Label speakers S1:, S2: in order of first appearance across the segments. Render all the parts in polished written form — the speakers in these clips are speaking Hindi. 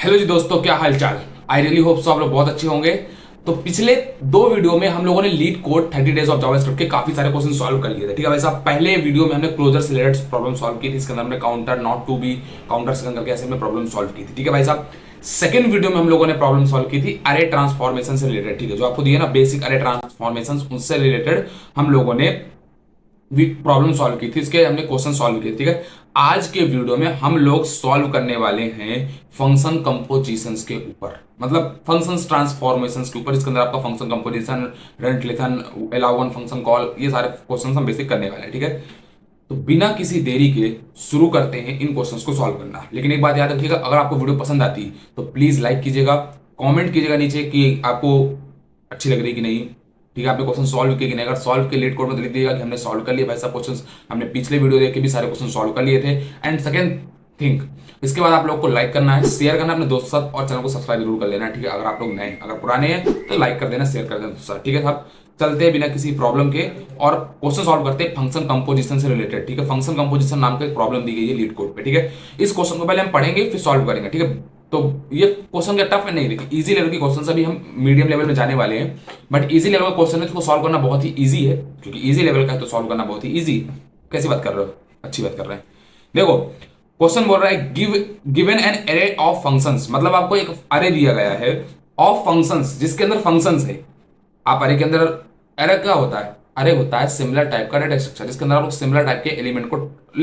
S1: हेलो जी दोस्तों, क्या हाल चाल। आई रियली होप सो आप लोग बहुत अच्छे होंगे। तो पिछले दो वीडियो में हम लोगों ने leet code 30 days of JavaScript के काफी सारे क्वेश्चन सॉल्व कर लिए थे। ठीक है भाई साहब, पहले वीडियो में हमने क्लोजर से रिलेटेड प्रॉब्लम सॉल्व की थी। इसके अंदर हमने counter not to be counter second करके ऐसे हमने प्रॉब्लम सॉल्व की थी। ठीक है भाई साहब, सेकंड वीडियो में हम लोगों ने प्रॉब्लम सॉल्व की थी अरे ट्रांसफॉर्मेशन से रिलेटेड। ठीक है, जो आपको दिया ना बेसिक अरे ट्रांसफॉर्मेशन, उससे रिलेटेड हम लोगों ने प्रॉब्लम सॉल्व की थी, इसके हमने क्वेश्चन सॉल्व किए। ठीक है, आज के वीडियो में हम लोग सॉल्व करने वाले हैं फंक्शन कंपोजिशंस के ऊपर, मतलब फंक्शंस ट्रांसफॉर्मेशंस के ऊपर। इसके अंदर आपका फंक्शन कंपोजिशन, रेंट लेथन, अलाउ वन फंक्शन कॉल, ये सारे क्वेश्चंस हम बेसिक करने वाले हैं। ठीक है, तो बिना किसी देरी के शुरू करते हैं इन क्वेश्चंस को सॉल्व करना। लेकिन एक बात याद रखिएगा, अगर आपको वीडियो पसंद आती तो प्लीज लाइक कीजिएगा, कमेंट कीजिएगा नीचे कि आपको अच्छी लग रही कि नहीं। ठीक है, आपने क्वेश्चन सॉल्व किए कि नहीं। अगर सॉल्व के लेट कोड में लिख दिएगा कि हमने सॉल्व कर लिया, भाई सब क्वेश्चंस हमने पिछले वीडियो देख के भी सारे क्वेश्चन सॉल्व कर लिए थे। एंड सेकंड थिंक, इसके बाद आप लोग को लाइक करना है, शेयर करना है अपने दोस्त साथ, और चैनल को सब्सक्राइब जरूर कर लेना है। ठीक है, अगर आप लोग नए, अगर पुराने हैं तो लाइक कर देना, शेयर कर देना दोस्त साथ। ठीक है साहब, चलते हैं बिना किसी प्रॉब्लम के और क्वेश्चन सॉल्व करते हैं फंक्शन कंपोजिशन से रिलेटेड। ठीक है, फंक्शन कंपोजिशन नाम का एक प्रॉब्लम दी गई है लीड कोड पे। ठीक है, इस क्वेश्चन को पहले हम पढ़ेंगे फिर सॉल्व करेंगे। ठीक है, तो ये क्वेश्चन क्या टफ है नहीं, देखिए इजी लेवल के क्वेश्चन अभी हम मीडियम लेवल में जाने वाले हैं। बट इजी लेवल का क्वेश्चन है तो सॉल्व करना बहुत ही इजी है, क्योंकि इजी लेवल का है तो सॉल्व करना बहुत ही इजी। कैसी बात कर रहे हो, अच्छी बात कर रहे हैं। देखो क्वेश्चन बोल रहा है given an array of functions, मतलब आपको एक अरे दिया गया है ऑफ फंक्शंस जिसके अंदर फंक्शंस है। आप अरे के अंदर, अरे क्या होता है, अरे होता है सिमिलर टाइप का डेटा स्ट्रक्चर जिसके अंदर आप लोग सिमिलर टाइप के एलिमेंट को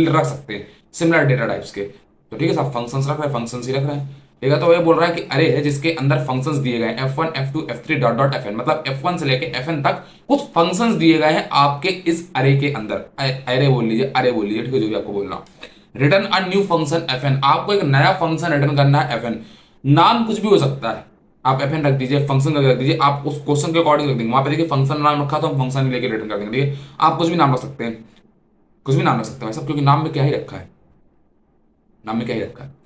S1: रख सकते हैं, सिमिलर डेटा टाइप्स के। तो ठीक है साहब, फंक्शंस रख रहे हैं, फंक्शंस ही रख रहे हैं। ठीक है, तो ये बोल रहा है कि अरे है जिसके अंदर फंक्शंस दिए गए हैं F1 F2 F3 dot dot Fn, मतलब F1 से लेके Fn तक कुछ फंक्शंस दिए गए हैं आपके इस अरे के अंदर। अरे बोल लीजिए, अरे बोल लीजिए, ठीक है, जो भी आपको बोलना। Return a new function Fn, आपको एक नया फंक्शन रिटर्न करना है Fn। नाम कुछ भी हो सकता है, आप Fn रख दीजिए, फंक्शन रख दीजिए, आप उस क्वेश्चन के अकॉर्डिंग रख देंगे। वहां पे देखिए फंक्शन नाम रखा तो हम फंक्शन लेके रिटर्न कर देंगे। ठीक है, आप कुछ भी नाम रख सकते हैं, कुछ भी नाम रख सकते हैं सब, क्योंकि नाम में क्या ही रखा है, नाम में क्या ही रखा है।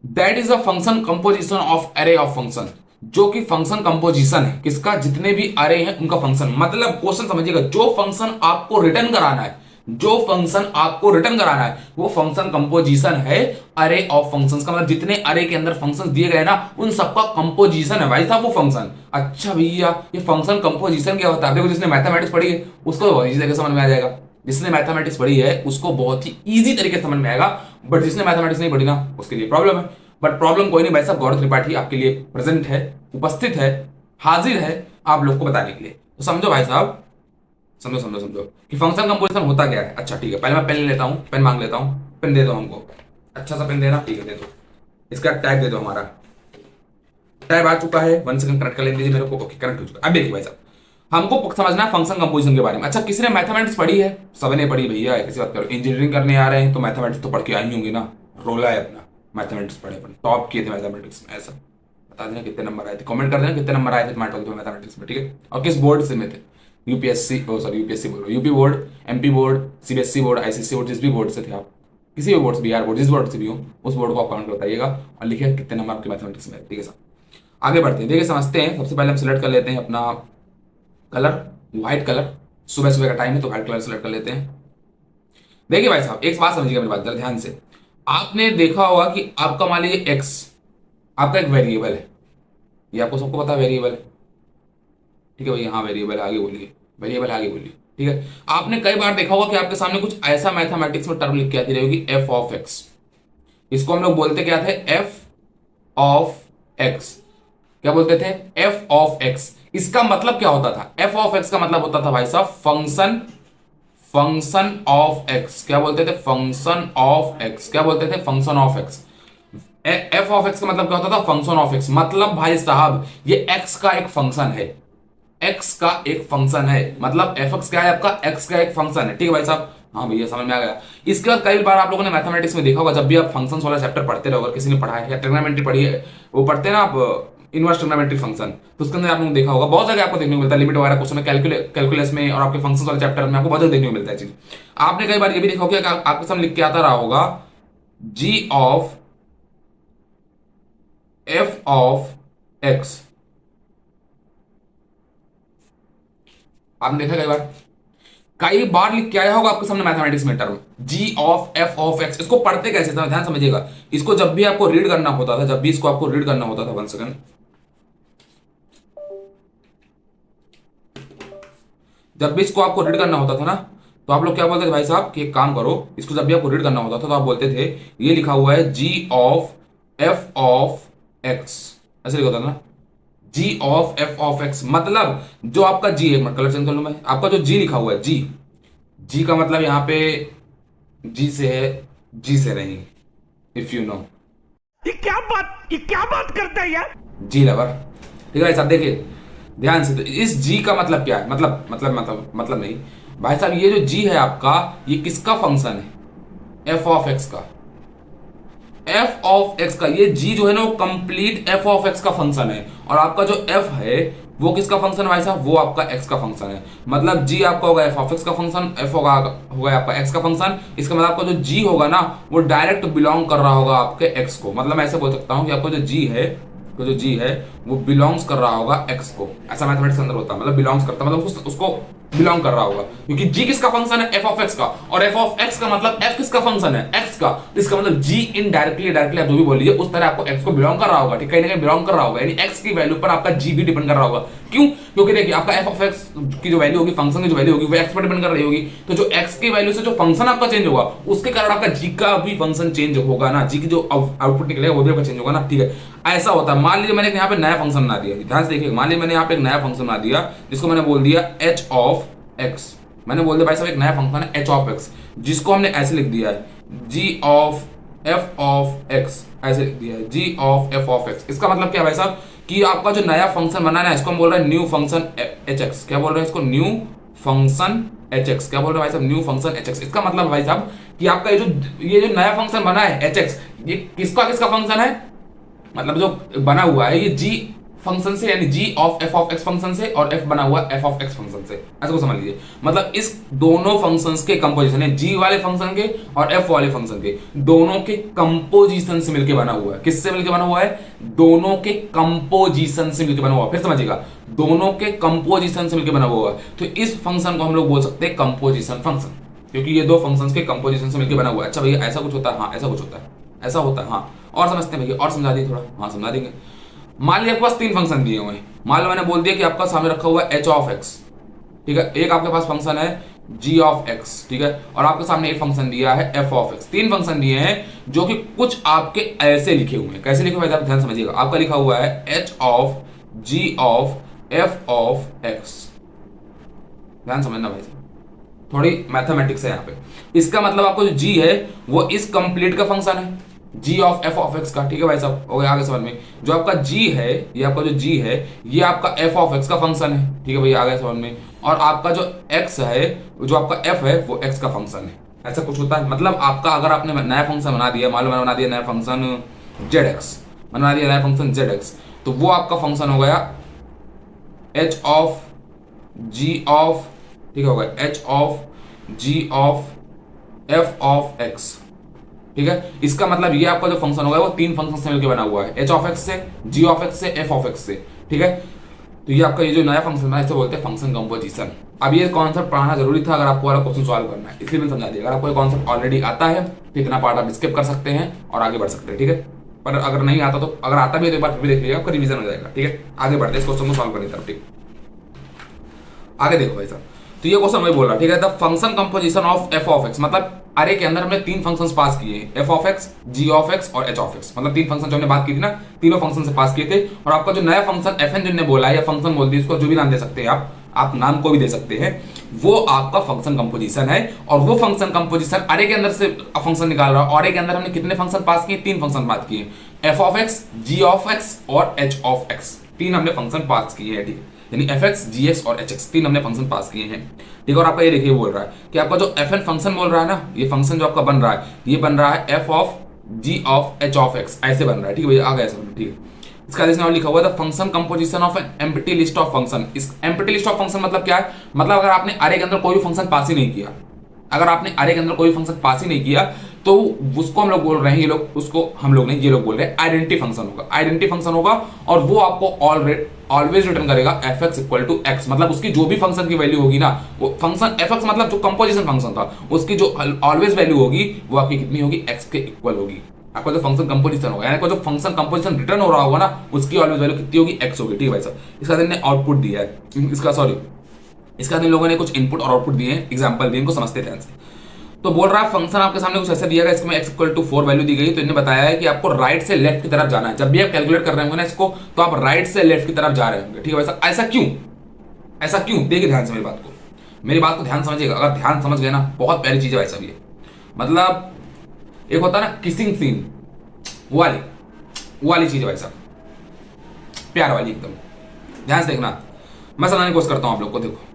S1: That is a function composition of अरे ऑफ फंक्शन, जो कि फंक्शन कंपोजिशन है किसका, जितने भी अरे हैं उनका फंक्शन। मतलब क्वेश्चन समझिएगा, जो फंक्शन आपको रिटर्न कराना है, जो फंक्शन आपको रिटर्न कराना है वो फंक्शन कंपोजिशन है अरे ऑफ फंक्शंस का। मतलब जितने अरे के अंदर फंक्शंस दिए गए ना उन सबका कंपोजिशन है भाई साहब वो फंक्शन। अच्छा भैया, ये फंक्शन कंपोजिशन क्या होता है? देखो जिसने मैथमेटिक्स पढ़ी है उसको बहुत इजी तरीके से समझ में आ जाएगा, जिसने मैथमेटिक्स पढ़ी है उसको बहुत ही इजी तरीके से समझ में आएगा। बट जिसने मैथमेटिक्स नहीं पढ़ी ना उसके लिए प्रॉब्लम है। बट प्रॉब्लम कोई नहीं भाई साहब, गौरव त्रिपाठी आपके लिए प्रेजेंट है, उपस्थित है, हाजिर है आप लोग को बताने के लिए। तो समझो भाई साहब, समझो समझो समझो कि फंक्शन कंपोजिशन होता क्या है। अच्छा ठीक है, पहले मैं पेन लेता हूँ, पेन मांग लेता हूँ, पेन दे दो हमको, अच्छा सा पेन देना। ठीक है दे दो, इसका टैग दे दो, हमारा टैग आ चुका है। 1 सेकंड कनेक्ट कर लेने दीजिए मेरे को। ओके, कनेक्ट हो चुका है। अब देखिए भाई साहब, हमको समझना है फंक्शन कंपोजिशन के बारे में। अच्छा किसने मैथमेटिक्स पढ़ी है? सबने पढ़ी भैया, कैसी बात करो। इंजीनियरिंग करने आ रहे हैं तो मैथमेटिक्स तो पढ़ के आई होंगी ना, रोला है अपना। मैथमेटिक्स पढ़े, अपन टॉप किए थे मैथमेटिक्स में। ऐसा बता देना कितने नंबर आए थे, कमेंट कर देना कितने नंबर आए थे तुम्हारे 12th में मैथमेटिक्स में। ठीक है, और किस बोर्ड से में थे? यूपीएससी, ओ सॉरी यूपीएससी बोल रहा हूँ, UP board, MP board, CBSE board, ICSE board, जिस भी बोर्ड से थे आप, किसी भी बोर्ड से, बिहार बोर्ड, जिस बोर्ड से भी हो उस बोर्ड को आप कमेंट कर बताइएगा और लिखिए कितने नंबर आपके मैथमेटिक्स में। ठीक है सर, आगे बढ़ते हैं। देखिए समझते हैं, सबसे पहले हम सिलेक्ट कर लेते हैं अपना कलर, व्हाइट कलर। सुबह सुबह का टाइम है तो व्हाइट कलर सेलेक्ट कर लेते हैं। देखिए भाई साहब, एक बात समझिएगा मेरी बात जरा ध्यान से। आपने देखा होगा कि आपका मान लीजिए एक्स आपका एक वेरिएबल है, ये आपको सबको पता है वेरिएबल है। ठीक है भैया, हाँ वेरिएबल आगे बोलिए, वेरिएबल आगे बोलिए। ठीक है, आपने कई बार देखा होगा कि आपके सामने कुछ ऐसा मैथमेटिक्स में टर्म लिख के आती रहेगी, एफ ऑफ एक्स। इसको हम लोग बोलते क्या थे? F of x. क्या बोलते थे? F of x. इसका मतलब क्या होता था? एफ ऑफ एक्स का मतलब होता था भाई साहब फंक्शन, फंक्शन ऑफ एक्स। क्या बोलते थे? Function of x. क्या बोलते थे? Function of x. F of x का मतलब क्या होता था? Function of x. मतलब भाई साहब ये एक्स का एक फंक्शन है, एक्स का एक फंक्शन है, मतलब एफ एक्स क्या है आपका? एक्स का एक फंक्शन है। ठीक है भाई साहब, हाँ भैया समझ में आ गया। इसके बाद कई बार आप लोगों ने मैथमेटिक्स में देखा होगा, जब भी आप फंक्शंस वाला चैप्टर पढ़ते रहो, अगर किसी ने पढ़ा है या ट्रिग्नोमेट्री पढ़ी है, वो पढ़ते हैं ना आप, इनवर्स ट्रिग्नोमेट्री फंक्शन, तो उसके अंदर आप लोगों ने देखा होगा बहुत जगह आपको देखने को मिलता है, लिमिट वगैरह क्वेश्चन में, कैलकुलस में, और आपके फंक्शंस वाले चैप्टर में आपको बहुत जगह देखने को मिलता है चीज। आपने कई बार ये भी देखा होगा कि आपके सामने लिख के आता रहा होगा जी ऑफ एफ ऑफ एक्स। आपने देखा कई बार, कई बार लिख के आया होगा आपके सामने मैथमेटिक्स में term g of f of x. इसको पढ़ते कैसे था, ध्यान समझिएगा। इसको जब भी आपको रीड करना होता था, जब भी इसको आपको रीड करना होता था, 1 सेकंड, जब भी इसको आपको रीड करना होता था ना, तो आप लोग क्या बोलते थे भाई साहब कि एक काम करो, इसको जब भी आपको रीड करना होता था तो आप बोलते थे ये लिखा हुआ है जी ऑफ एफ ऑफ एक्स, ऐसे लिखा होता था ना, जी ऑफ एफ ऑफ एक्स। मतलब जो आपका जी है, मैं कलर चेंज कर लूं, मैं आपका जो जी लिखा हुआ है जी, जी का मतलब यहां पे जी से है, जी से नहीं, इफ यू नो।
S2: ये क्या बात करता है यार।
S1: जी लवर, ठीक है साहब, देखिए ध्यान से। तो इस जी का मतलब क्या है, मतलब नहीं भाई साहब, ये जो जी है आपका, ये किसका फंक्शन है, एफ ऑफ एक्स का। एफ ऑफ एक्स का ये जी जो है ना, वो कंप्लीट एफ ऑफ एक्स का फंक्शन है। और आपका जो एफ है वो किसका फंक्शन है भाई साहब, वो आपका एक्स का फंक्शन है। मतलब जी आपका होगा एफ ऑफ एक्स का फंक्शन, एफ होगा आपका एक्स का फंक्शन। इसका मतलब आपका जो जी होगा ना, वो डायरेक्ट बिलोंग कर रहा होगा आपके एक्स को। मतलब मैं ऐसे बोल सकता हूं कि आपका जो जी है, तो जो जी है वो बिलोंग्स कर रहा होगा एक्स को। ऐसा मैथमेटिक्स के अंदर होता है, मतलब बिलोंग्स करता है, मतलब उसको बिलोंग कर रहा होगा। क्योंकि जी किसका फंक्शन है, एफ ऑफ एक्स का, और एफ ऑफ एक्स का मतलब एफ किसका फंक्शन है, एक्स का। इसका मतलब जी इनडायरेक्टली डायरेक्टली आप जो भी बोलिए उस तरह आपको एक्स को बिलोंग कर रहा होगा, ठीक, कहीं ना कहीं बिलोंग कर रहा होगा। यानी एक्स की वैल्यू पर आपका जी भी डिपेंड कर रहा होगा। क्यों? क्योंकि देखिए आपका एफ ऑफ एक्स की जो वैल्यू होगी, फंक्शन की जो वैल्यू होगी, वो एक्स पर डिपेंड कर रही होगी। तो जो एक्स की वैल्यू से जो फंक्शन आपका चेंज होगा, उसके कारण आपका जी का भी फंक्शन चेंज होगा ना, जी की जो आउटपुट निकलेगा वो भी आपका चेंज होगा ना, ठीक है। ऐसा होता है। मान लीजिए मैंने यहाँ पे नया फंक्शन बना दिया, ध्यान से देखिए, मान लीजिए मैंने यहाँ पे एक नया फंक्शन बना दिया जिसको मैंने बोल दिया एच ऑफ एक्स। मैंने बोल दिया भाई साहब एक नया फंक्शन है एच ऑफ एक्स, जिसको हमने ऐसे लिख दिया है जी ऑफ एफ ऑफ एक्स, ऐसे लिख दिया है जी ऑफ एफ ऑफ एक्स। इसका मतलब क्या है भाई साहब कि आपका जो नया फंक्शन बना है इसको हम बोल रहे हैं न्यू फंक्शन एच एक्स। क्या बोल रहे हैं इसको, न्यू फंक्शन एच एक्स। क्या बोल रहे हैं भाई साहब, न्यू फंक्शन एच एक्स। इसका मतलब भाई साहब कि आपका ये जो नया फंक्शन बना है एच एक्स, ये किसका फंक्शन है, मतलब जो बना हुआ है ये जी फंक्शन से, यानी जी ऑफ एफ एक्स फंक्शन से, और एफ बना हुआ एफ ऑफ एक्स फंक्शन से। ऐसा को समझ लीजिए। मतलब इस दोनों फंक्शंस के कंपोजिशन है, जी वाले फंक्शन के और एफ वाले फंक्शन के, दोनों के कंपोजिशन से मिलकर बना हुआ है। किससे मिलकर बना हुआ है, दोनों के कंपोजिशन से मिलकर बना हुआ है। फिर समझिएगा, दोनों के कंपोजिशन से मिलकर बना हुआ है। तो इस फंक्शन को हम लोग बोल सकते हैं कंपोजिशन फंक्शन, क्योंकि ये दो फंक्शंस के कंपोजिशन से मिलकर बना हुआ है। अच्छा भैया ऐसा कुछ होता है, हाँ ऐसा कुछ होता है, ऐसा होता है, हाँ। और समझते हैं भैया, और समझा दिए थोड़ा, हाँ समझा देंगे। मान लीजिए आपके पास 3 फंक्शन दिए हुए हैं। मान लो मैंने बोल दिया कि आपका सामने रखा हुआ है एच ऑफ एक्स, ठीक है। एक आपके पास फंक्शन है जी ऑफ एक्स, ठीक है, और आपके सामने एक फंक्शन दिया है एफ ऑफ एक्स। 3 फंक्शन दिए हैं जो कि कुछ आपके ऐसे लिखे हुए हैं। कैसे लिखे हुए हैं आप ध्यान समझिएगा। आपका लिखा हुआ है h of g of f of x. ध्यान समझना भाई साहब, थोड़ी मैथमेटिक्स है यहाँ पे। इसका मतलब आपको जो जी है वो इस कंप्लीट का फंक्शन है, जी ऑफ एफ ऑफ एक्स का, ठीक है भाई साहब, हो गया आगे समझ में। जो आपका जी है, ये आपका जो जी है ये आपका एफ ऑफ एक्स का फंक्शन है, ठीक है भैया, आगे समझ में। और आपका जो एक्स है, जो आपका एफ है, वो एक्स का फंक्शन है। ऐसा कुछ होता है। मतलब आपका अगर आपने नया फंक्शन बना दिया, मान लो मैंने बना दिया नया फंक्शन जेड एक्स, बना दिया नया फंक्शन जेड एक्स, तो वो आपका फंक्शन हो गया एच ऑफ जी ऑफ, ठीक हो गया h of g of f of x, ठीक है। इसका मतलब ये आपका जो फंक्शन होगा वो 3 फंक्शन से मिलकर बना हुआ है, एच ऑफ एक्स से, जी ऑफ एक्स से, एफ ऑफ एक्स से, ठीक है। तो ये आपका ये जो नया फंक्शन है इसे बोलते हैं फंक्शन कंपोजिशन। अब ये कॉन्सेप्ट पढ़ाना जरूरी था अगर आपको वाला क्वेश्चन सॉल्व करना है, इसलिए मैंने समझा दिया। अगर आपको ये कॉन्सेप्ट ऑलरेडी आता है तो इतना पार्ट आप स्किप कर सकते हैं और आगे बढ़ सकते हैं, ठीक है। पर अगर नहीं आता, तो अगर आता भी है तो एक बार फिर भी देख लीजिएगा, आपका रिवीजन हो जाएगा, ठीक है। आगे बढ़ते हैं इस क्वेश्चन को सॉल्व करने की तरफ, ठीक। आगे देखो भाई साहब, तो ये क्वेश्चन मैं बोल रहा, ठीक है। The function composition of f of x, मतलब अरे के अंदर हमने 3 फंक्शंस पास किए, f of x, g of x और एच ऑफ एक्स। मतलब 3 फंक्शन जो हमने बात की थी ना, तीनों फंक्शन से पास किए थे। और आपका जो नया फंक्शन एफ एन जिनने बोला है, या फंक्शन बोल दिया, इसको जो भी नाम दे सकते हैं आप नाम को भी दे सकते हैं, वो आपका फंक्शन कंपोजिशन है। और वो फंक्शन कंपोजिशन अरे के अंदर से फंक्शन निकाल रहा है। और अरे के अंदर हमने कितने फंक्शन पास किए, 3 फंक्शन पास किए, f of x, g of x और एच ऑफ एक्स। 3 हमने फंक्शन पास किए हैं, ठीक है। यानी एफ एक्स, जी एक्स और एच एक्स, 3 हमने फंक्शन पास किए हैं, ठीक है। और आपका ये देखिए बोल रहा है कि आपका जो एफ एन फंक्शन बोल रहा है ना, ये फंक्शन जो आपका बन रहा है, ये बन रहा है f of g of h of x, ऐसे बन रहा है, ठीक है भैया, आ गया समझ, ठीक है। इसका जैसे लिखा हुआ है the function composition of an empty list of function. इस एम्प्टी लिस्ट ऑफ फंक्शन मतलब क्या है, मतलब अगर आपने अरे के अंदर कोई फंक्शन पास ही नहीं किया, अगर आपने अरे के अंदर कोई फंक्शन पास ही नहीं किया, तो उसको हम लोग बोल रहे हैं, ये लोग उसको हम लोग नहीं, ये लोग बोल रहे हैं आइडेंटिटी फंक्शन होगा। आइडेंटिटी फंक्शन होगा और वो आपको ऑलवेज रिटर्न करेगा f x equal to x, मतलब उसकी जो भी फंक्शन की वैल्यू होगी ना, वो फंक्शन एफ एक्स मतलब जो कंपोजिशन फंक्शन था उसकी जो ऑलवेज वैल्यू होगी वो आपकी कितनी होगी, एक्स के इक्वल होगी। आपका जो फंक्शन कंपोजिशन होगा, यानी जो फंक्शन कंपोजिशन रिटर्न हो रहा होगा ना, उसकी ऑलवेज वैल्यू कितनी होगी, एक्स होगी। ठीक है भाई साहब, इसका हमने आउटपुट दिया है, इसका इन लोगों ने कुछ इनपुट और आउटपुट दिए हैं, एग्जांपल दिए, इनको समझते ध्यान से। तो बोल रहा है फंक्शन आपके सामने कुछ ऐसा दिया गया, इसमें x इक्वल टू 4 वैल्यू दी गई, तो इन्होंने बताया है कि आपको राइट से लेफ्ट की तरफ जाना है। जब भी आप कैलकुलेट कर रहे होंगे ना इसको, तो आप राइट से लेफ्ट की तरफ जा रहे होंगे। ठीक है भाई, ऐसा क्यों, ऐसा क्यों, देखिए ध्यान से मेरी बात को ध्यान समझिएगा। अगर ध्यान समझ गए ना, बहुत प्यारी चीज है भाई साहब ये। मतलब एक होता है ना किसिंग सीन, वो वाली चीज है भाई साहब, प्यार वाली एकदम। ध्यान से देखना, मैं समझाने की कोशिश करता हूं आप लोग को। देखो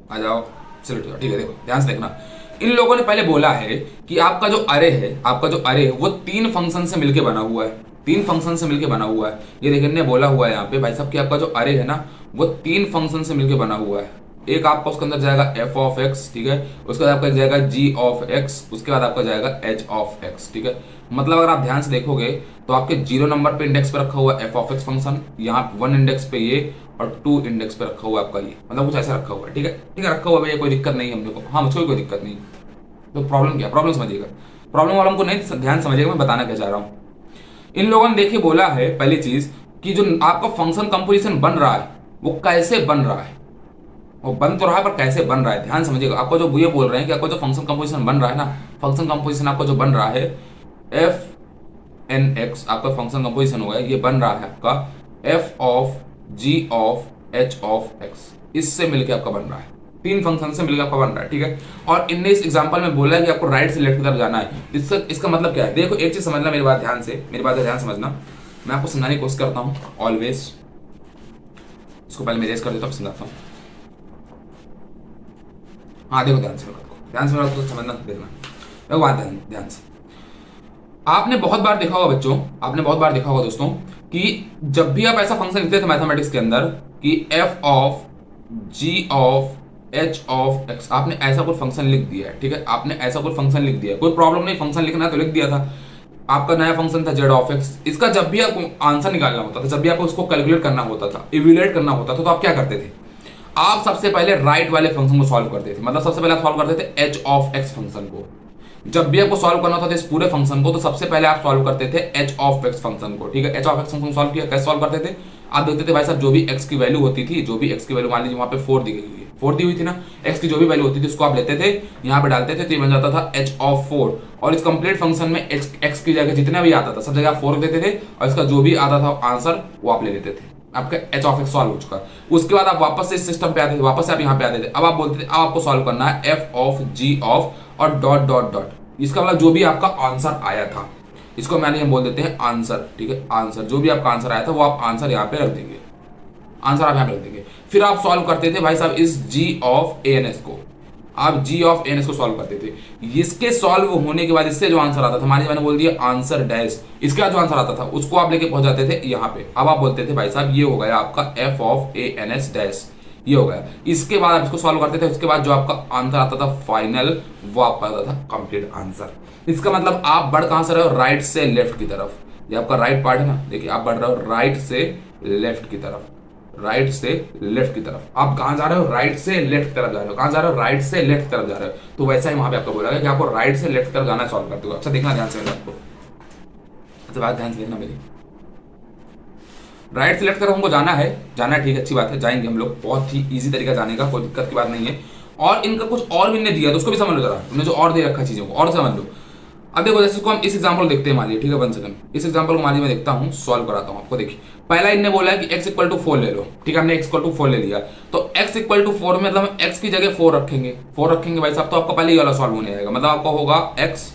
S1: आ जाओ, चलो ठीक है, देखो ध्यान से देखना। इन लोगों ने पहले बोला है कि आपका जो अरे है, वो 3 फंक्शन से मिलके बना हुआ है, 3 फंक्शन से मिलके बना हुआ है। ये देखिए इन्होंने बोला हुआ है यहाँ पे भाई साहब कि आपका जो अरे है ना, वो 3 फंक्शन से मिलके बना हुआ है। एक आपका उसके अंदर जाएगा एफ ऑफ एक्स, ठीक है, उसके बाद आपका जाएगा जी ऑफ एक्स, उसके बाद आपका जाएगा एच ऑफ एक्स। ठीक है, मतलब अगर आप ध्यान से देखोगे तो आपके 0 नंबर पे इंडेक्स पे रखा हुआ एफ ऑफ एक्स फंक्शन, यहाँ 1 इंडेक्स पे ये, और 2 इंडेक्स पे रखा हुआ आपका ये, मतलब कुछ ऐसा रखा हुआ है। ठीक है, रखा हुआ भैया, कोई दिक्कत नहीं हम लोग को, हाँ मुझको कोई दिक्कत नहीं। तो प्रॉब्लम क्या, प्रॉब्लम समझिएगा, प्रॉब्लम वाला हमको नहीं ध्यान समझिएगा, मैं बताना क्या चाह रहा हूँ। इन लोगों ने देखिए बोला है पहली चीज कि जो आपका फंक्शन कंपोजिशन बन रहा है वो कैसे बन रहा है, वो बन तो रहा है पर कैसे बन रहा है, ध्यान समझिएगा। आपको जो ये बोल रहे हैं कि आपको जो फंक्शन कंपोजिशन बन रहा है ना, फंक्शन कंपोजिशन आपको जो बन रहा है एफ एन एक्स, आपका फंक्शन कंपोजिशन होगा, ये बन रहा है आपका f of g of h of x, इससे मिलकर आपका बन रहा है, 3 फंक्शन से मिलकर आपका बन रहा है। ठीक है, और इनने इस एग्जांपल में बोला है कि आपको राइट से लेफ्ट की तरफ जाना है। इसका मतलब क्या है, देखो एक चीज समझना, मेरी बात ध्यान से, मेरी बात ध्यान समझना, मैं आपको समझाने की कोशिश करता हूँ ऑलवेज। इसको पहले मैं रेज कर देता हूँ, समझाता हूँ। हाँ देखो ध्यान से, ध्यान से तो समझना, देखना, देखो बात ध्यान से। आपने बहुत बार देखा होगा बच्चों, आपने बहुत बार देखा होगा दोस्तों, कि जब भी आप ऐसा फंक्शन लिखते थे मैथमेटिक्स के अंदर कि f of g of h of x, आपने ऐसा कुछ फंक्शन लिख दिया है। ठीक है, आपने ऐसा कुछ फंक्शन लिख दिया है, कोई प्रॉब्लम नहीं, फंक्शन लिखना है तो लिख दिया था। आपका नया फंक्शन था जेड ऑफ एक्स, इसका जब भी आपको आंसर निकालना होता था, जब भी आपको उसको कैलकुलेट करना होता था, इवेल्युएट करना होता था, तो आप क्या करते थे, आप सबसे पहले राइट वाले फंक्शन को सॉल्व करते थे। मतलब सबसे पहले आप सॉल्व करते थे एच ऑफ एक्स फंक्शन को। जब भी आपको सॉल्व करना होता था इस पूरे फंक्शन को, तो सबसे पहले आप सॉल्व करते थे एच ऑफ एक्स फंक्शन को। ठीक है, h of x function solve किया, कैसे सॉल्व करते थे, आप देखते थे भाई साहब जो भी एक्स की वैल्यू होती थी, जो भी एक्स की वैल्यू, मान लीजिए वहां पे 4 दी गई हुई है, 4 दी हुई थी ना, एक्स की जो भी वैल्यू होती थी उसको आप लेते थे, यहाँ पे डालते थे, तो ये बन जाता था एच ऑफ 4। और इस कंप्लीट फंक्शन में एक्स की जगह जितना भी आता था सब जगह आप 4 देते थे, और इसका जो भी आता था आंसर वो आप ले लेते थे। आपका एच ऑफ एक्स सॉल्व हो चुका। उसके बाद आप वापस से इस सिस्टम पे आते थे, वापस से आप यहाँ पे आते थे, अब आप बोलते थे अब आपको सॉल्व करना है एफ ऑफ जी ऑफ और डॉट डॉट डॉट, इसका मतलब जो भी आपका आंसर आया था, इसको मैंने हम बोल देते हैं आंसर। ठीक है, आंसर, जो भी आपका आंसर आया था वो आप आंसर यहाँ पे रख देंगे, आंसर आप यहाँ पे रख देंगे। फिर आप सॉल्व करते थे भाई साहब इस जी ऑफ ए एन एस को, आप जी ऑफ एन एस को सॉल्व करते थे। इसके सॉल्व होने के बाद इससे जो आंसर आता था, मानिए मैंने बोल दिया आंसर डैश, इसके बाद जो आंसर आता था उसको आप लेके पहुंच जाते थे यहाँ पे। अब आप बोलते थे भाई साहब ये हो गया आपका f of a n s dash, ये हो गया। इसके बाद आप इसको सॉल्व करते थे, उसके बाद जो आपका आंसर आता था फाइनल, वो आपका आता था कंप्लीट आंसर। इसका मतलब आप बढ़ कहां से रहे हो, राइट से लेफ्ट की तरफ। ये आपका राइट पार्ट है ना, देखिए आप बढ़ रहे हो राइट से लेफ्ट की तरफ, राइट से लेफ्ट की तरफ। आप कहां जा रहे हो, राइट से लेफ्ट तरफ जा रहे हो, कहां जा रहे हो, राइट से लेफ्ट तरफ जा रहे हो। तो वैसा ही वहां पे आपको बोला गया कि आपको राइट से लेफ्ट तरफ जाना, सॉल्व करते हो। अच्छा देखना ध्यान से, आपको अच्छा बात ध्यान से देखना मेरी, राइट से लेफ्ट तरफ हमको जाना है, ठीक है, अच्छी बात है, जाएंगे हम लोग, बहुत ही इजी तरीका जाने का, कोई दिक्कत की बात नहीं है। और इनका कुछ और भी इन्हें दिया तो उसको भी समझ लो जरा, इन्हें जो और दे रखा है चीजों को और समझ लो। अब देखो जैसे इसको हम इस एग्जांपल देखते हैं, मान लीजिए, ठीक है, 1 सेकंड, इस एग्जांपल को मान लीजिए मैं देखता हूं, सॉल्व कराता हूं आपको। देखिए पहला इनने बोला है कि x इक्वल टू 4 ले लो, ठीक है, हमने x इक्वल टू 4 ले लिया, तो x इक्वल टू 4 में मतलब हम x की जगह 4 रखेंगे, 4 रखेंगे भाई साहब, तो आपका पहले ये वाला सॉल्व होने आएगा, मतलब आपका होगा x,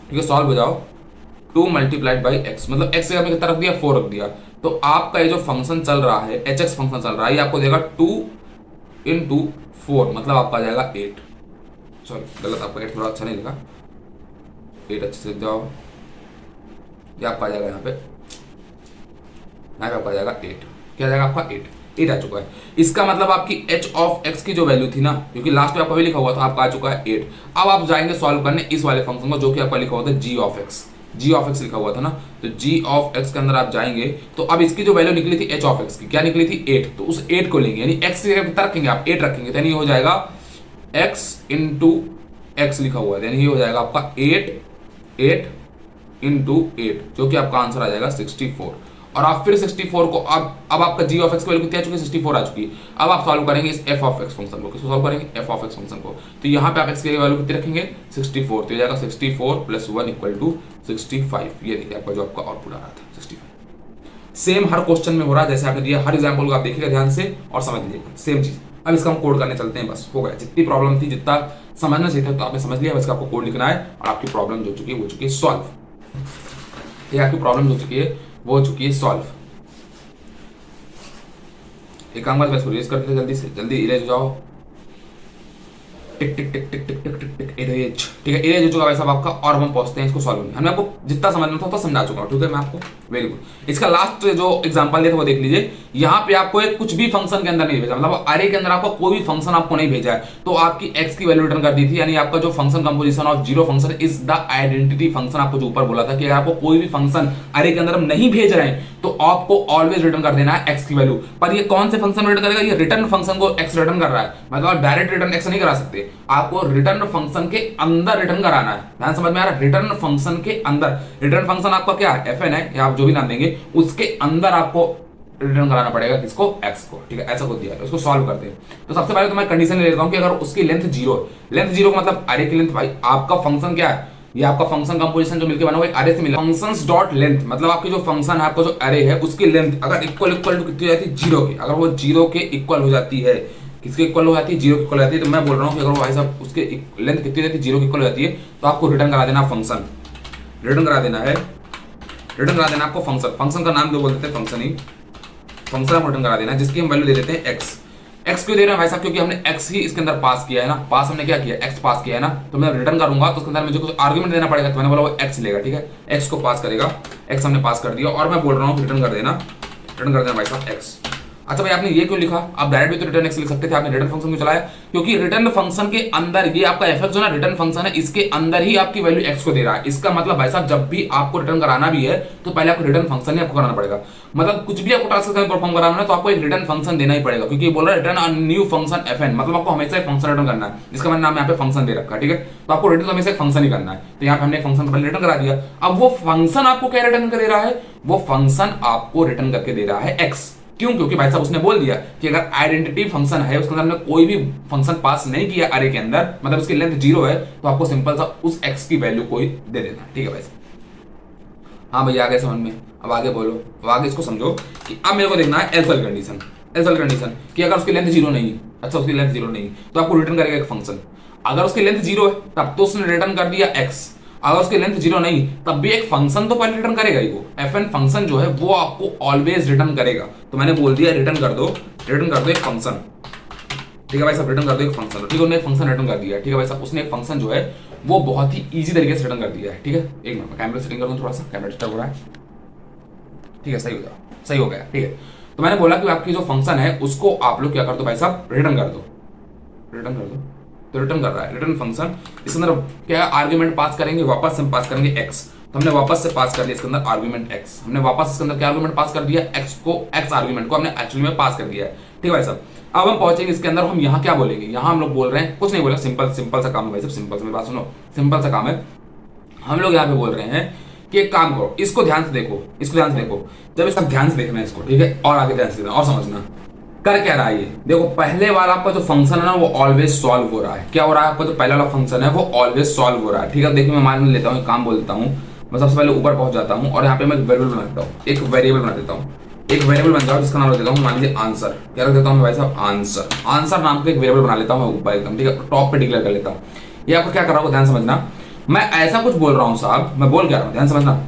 S1: ठीक है, सॉल्व हो जाओ, 2 मल्टीप्लाइड बाई x, मतलब x जगह में कितना रख दिया, 4 रख दिया। तो आपका ये जो फंक्शन चल रहा है, hx फंक्शन चल रहा है, ये आपको देगा 2 इंटू 4, मतलब आपका आ जाएगा 8, सॉरी गलत, आपका 8 थोड़ा अच्छा नहीं लिखा, 8 अच्छे से लिख जाओ, ये आपका आ जाएगा यहाँ पे आपका आ जाएगा 8, क्या आ जाएगा आपका 8। 8 आ चुका है। इसका मतलब आपकी h ऑफ x की जो वैल्यू थी ना, क्योंकि लास्ट में आपका वही लिखा हुआ था, आपका आ चुका है 8। अब आप जाएंगे सॉल्व करने इस वाले फंक्शन को जो कि आपका लिखा हुआ था g of x, g of x लिखा हुआ था ना, तो g ऑफ x के अंदर आप जाएंगे तो अब इसकी जो वैल्यू निकली थी h ऑफ x की, क्या निकली थी 8, तो उस 8 को लेंगे, यानी x की जगह कितना रखेंगे आप 8 रखेंगे, तो यानी हो जाएगा x इंटू x लिखा हुआ है, यानी ये हो जाएगा आपका 8 इंटू 8 जो कि आपका आंसर आ जाएगा 64। और आप फिर 64 को अब आपका g ऑफ x की वैल्यू कितनी आ चुकी है 64 आ चुकी है। अब आप सॉल्व करेंगे इस f ऑफ x फंक्शन को, किसको सॉल्व करेंगे f ऑफ x फंक्शन को, तो यहाँ पे आप x की वैल्यू कितनी रखेंगे 64, तो हो जाएगा 64 प्लस 1 इक्वल टू 65। ये देखिए आपका जो आपका आउटपुट आ रहा था 65। सेम हर क्वेश्चन में हो रहा है जैसे आपने दिया, हर एग्जाम्पल को आप देखिएगा ध्यान से और समझ लीजिएगा सेम चीज। अब इसका हम कोड करने चलते हैं, बस हो गया, जितनी प्रॉब्लम थी जितना समझना चाहिए था तो आपने समझ लिया, बस आपको कोड लिखना है और आपकी प्रॉब्लम जो चुकी है वो चुकी है सॉल्व। ये आपकी प्रॉब्लम जो चुकी है वो हो चुकी है सॉल्व। एक काम करते हैं, इरेज करते हैं जल्दी से, जल्दी इरेज हो जाओ, टिक टिक टिक टिक टिक टिक टिक टिक इरेज, ठीक है इरेज हो चुका वैसा आपका। और हम पहुंचते हैं इसको सॉल्व में, हमने आपको जितना समझना था उतना समझा चुका हूं, ठीक है मैं आपको, वेरी गुड। इसका लास्ट जो एग्जांपल दिया था वो देख लीजिए, यहाँ पे आपको एक कुछ भी फंक्शन के अंदर नहीं भेजा, मतलब अरे के अंदर आपको कोई भी फंक्शन आपको नहीं भेजा है, तो आपकी x की वैल्यू रिटर्न कर दी थी, यानी आपका जो function composition of zero function is the identity function, आपको जो ऊपर बोला था कि अगर आपको कोई भी फंक्शन अरे के अंदर हम नहीं भेज रहे हैं तो आपको ऑलवेज रिटर्न कर देना है x की वैल्यू। पर ये कौन से फंक्शन रिटर्न करेगा, ये रिटर्न फंक्शन को x रिटर्न कर रहा है, मतलब डायरेक्ट रिटर्न x नहीं करा सकते, आपको रिटर्न फंक्शन के अंदर रिटर्न कराना है। ध्यान समझ में आ रहा है, रिटर्न फंक्शन के अंदर, रिटर्न फंक्शन आपका क्या है fn है, या आप जो भी नाम देंगे उसके अंदर आपको रिटर्न कराना पड़ेगा किसको x को, ठीक है ऐसा को दिया है, उसको सॉल्व करते हैं। तो सबसे पहले तो मैं कंडीशन ले लेता हूं कि अगर उसकी लेंथ 0 है, लेंथ 0 का मतलब अरे की लेंथ, भाई आपका फंक्शन क्या है, ये आपका फंक्शन कंपोजिशन जो मिलके बना हुआ है अरे से मिला, फंक्शंस डॉट लेंथ मतलब आपकी जो फंक्शन है, आपका जो अरे है उसकी लेंथ अगर इक्वल टू कितनी हो जाती है 0 की, अगर वो 0 के इक्वल हो जाती है, किसके इक्वल हो जाती है 0 के इक्वल हो जाती है, तो मैं बोल रहा हूं कि अगर वो भाई साहब उसके लेंथ कितनी हो जाती है 0 के इक्वल हो जाती है, तो आपको रिटर्न करा देना फंक्शन, रिटर्न करा देना है, रिटर्न करा देना आपको फंक्शन, फंक्शन का नाम जो बोल देते हैं फंक्शन ही, फंक्शन आप रिटर्न करा देना जिसकी हम वैल्यू दे देते हैं x। x क्यों दे रहे हैं भाई साहब, क्योंकि हमने x ही इसके अंदर पास किया है ना, पास हमने क्या किया x पास किया है ना, तो मैं रिटर्न करूंगा तो उसके अंदर मुझे कुछ आर्गुमेंट देना पड़ेगा, तो मैंने बोला वो x लेगा, ठीक है x को पास करेगा, x हमने पास कर दिया और मैं बोल रहा हूँ रिटर्न कर देना, रिटर्न कर देना भाई साहब x। अच्छा भाई आपने ये क्यों लिखा, आप डायरेक्ट भी तो रिटर्न x लिख सकते थे, आपने रिटर्न फंक्शन क्यों चलाया, क्योंकि रिटर्न फंक्शन के अंदर ये आपका f जो ना रिटर्न फंक्शन है इसके अंदर ही आपकी वैल्यू x को दे रहा है। इसका मतलब भाई साहब जब भी आपको रिटर्न कराना भी है तो पहले आपको रिटर्न फंक्शन ही आपको कराना पड़ेगा, मतलब कुछ भी आपको टास्क परफॉर्म कराना है तो आपको एक रिटर्न फंक्शन देना ही पड़ेगा, क्योंकि ये बोल रहा है return a new function fn, मतलब आपको हमेशा एक फंक्शन रिटर्न करना है, जिसका मैंने नाम यहाँ पे फंक्शन दे रखा है, ठीक है तो आपको रिटर्न हमेशा एक फंक्शन ही करना है, तो यहाँ पे हमने एक फंक्शन पहले रिटर्न करा दिया। अब वो फंक्शन आपको क्या रिटर्न कर दे रहा है, वो फंक्शन आपको रिटर्न करके दे रहा है x, क्यों, क्योंकि भाई साहब उसने बोल दिया कि अगर आइडेंटिटी फंक्शन है उसके अंदर हमने कोई भी फंक्शन पास नहीं किया अरे के अंदर, मतलब उसकी लेंथ 0 है, तो आपको सिंपल सा उस x की वैल्यू को ही दे देना, ठीक है भाई साहब। हाँ भैया आ गए समझ में, अब आगे बोलो, अब आगे इसको समझो कि अब मेरे को देखना है एल्स वाली कंडीशन, एल्स वाली कंडीशन कि अगर उसकी लेंथ 0 नहीं, अच्छा उसकी लेंथ 0 नहीं तो आपको रिटर्न करेगा एक फंक्शन, अगर उसकी लेंथ 0 है तब तो उसने रिटर्न कर दिया x, अगर उसकी लेंथ 0 नहीं तब भी एक फंक्शन तो पहले रिटर्न करेगा ही, वो fn फंक्शन जो है वो आपको ऑलवेज रिटर्न करेगा, तो मैंने बोल दिया रिटर्न कर दो एक फंक्शन, ठीक है भाई साहब रिटर्न कर दो एक फंक्शन, ठीक है उन्होंने एक फंक्शन रिटर्न कर दिया है, ठीक है भाई साहब उसने एक फंक्शन जो है वो बहुत ही इजी तरीके से रिटर्न कर दिया है, ठीक है एक मिनट कैमरा सेटिंग कर दूं थोड़ा सा, कैमरा डिस्टर्ब हो रहा है, ठीक है सही हो जाओ, सही हो गया, ठीक है। तो मैंने बोला कि आपकी जो फंक्शन है उसको आप लोग क्या कर दो भाई साहब रिटर्न कर दो, रिटर्न कर दो, तो रिटर्न कर रहा है रिटर्न फंक्शन, इसके अंदर क्या आर्गुमेंट पास करेंगे, वापस हम पास करेंगे x, तो हमने वापस से पास कर दिया इसके अंदर आर्गुमेंट x, हमने वापस इसके अंदर क्या आर्गुमेंट पास कर दिया x को, x आर्गुमेंट को हमने एक्चुअली में पास कर दिया है, ठीक है भाई साहब। अब हम पहुंचेंगे इसके अंदर, हम यहाँ क्या बोलेंगे, यहाँ हम लोग बोल रहे हैं कुछ नहीं बोले, सिंपल सा काम है भाई साहब, सिंपल से बात सुनो, सिंपल सा काम है, हम लोग यहाँ पे बोल रहे हैं कि एक काम करो, इसको ध्यान से देखो, इसको ध्यान से देखो, जब इसका ध्यान से देखना है इसको, ठीक है और आगे ध्यान से देखना और समझना कर क्या रहा है ये, देखो पहले वाला आपका जो फंक्शन है ना वो ऑलवेज सॉल्व हो रहा है, क्या हो रहा है आपका जो पहला वाला फंक्शन है वो ऑलवेज सॉल्व हो रहा है, ठीक है देखिए मैं मान लेता हूँ, एक काम बोल देता हूँ, मैं सबसे पहले ऊपर पहुंच जाता हूँ और यहाँ पे मैं एक वेरिएबल बना देता हूँ, एक वेरिएबल बना देता हूँ, एक वेरिएबल बन जाओ जिसका नाम रख देता हूँ मान लीजिए आंसर, क्या रख देता हूँ भाई साहब आंसर, आंसर नाम का एक वेरिएबल बना लेता हूँ ऊपर एकदम, ठीक है टॉप पे डिक्लेयर कर लेता हूँ। ये आपको क्या कर रहा हूँ ध्यान समझना, मैं ऐसा कुछ बोल रहा हूँ साहब, मैं बोल क्या रहा हूँ ध्यान समझना,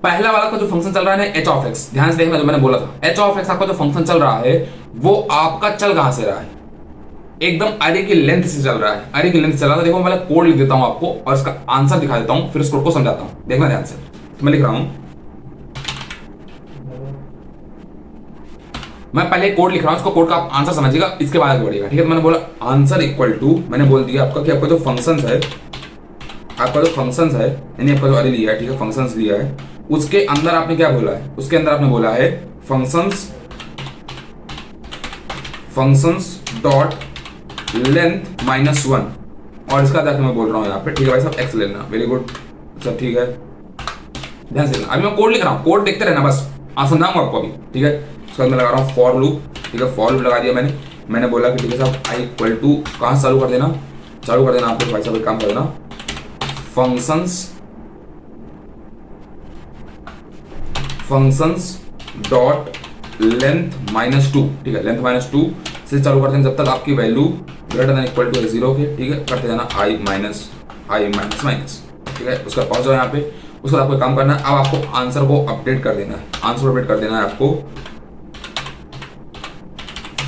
S1: पहला वाला का जो फंक्शन चल रहा है h ऑफ x, ध्यान से देखना जो मैंने बोला था, h ऑफ x आपका जो फंक्शन चल रहा है वो आपका चल कहां से रहा है, एकदम अरे की लेंथ से चल रहा है, अरे की लेंथ से चल रहा है। देखो मैं कोड लिख देता हूं आपको और इसका आंसर दिखा देता हूं, फिर इस कोड को समझाता हूं, देखना ध्यान से, तो मैं लिख रहा हूं मैं पहले कोड लिख रहा हूँ, उसको कोड का आप आंसर समझिएगा, इसके बाद आगे बढ़िएगा। ठीक है, तो मैंने बोला आंसर इक्वल टू, मैंने बोल दिया आपका कि आपका जो फंक्शंस है, यानी आपका जो अरे लिया है, ठीक है, फंक्शंस लिया है, उसके अंदर आपने क्या बोला है, उसके अंदर आपने बोला है फंक्शंस डॉट लेंथ -1, और इसका जाके मैं बोल रहा हूँ यहाँ पे, ठीक है भाई साहब, एक्स लेना। वेरी गुड, सब ठीक है, ध्यान से लेना। अभी मैं कोड लिख रहा हूँ, कोड देखते रहना बस, समझाऊंगा आपको अभी। ठीक है, उसके अंदर लगा रहा हूँ फॉर लूप। ठीक है, फॉर लूप लगा दिया मैंने बोला कि ठीक है साहब आई इक्वल टू, कहाँ से चालू कर देना आप लोग भाई साहब, एक काम कर देना, फंक्शंस डॉट लेंथ -2। ठीक है, लेंथ -2 से चालू करते हैं जब तक आपकी value greater than equal to 0 के। ठीक है, करते जाना i माइनस। ठीक है, उसका पहुंच जाओ यहाँ पे। उसके बाद आपको काम करना है, अब आपको आंसर को अपडेट कर देना है, आपको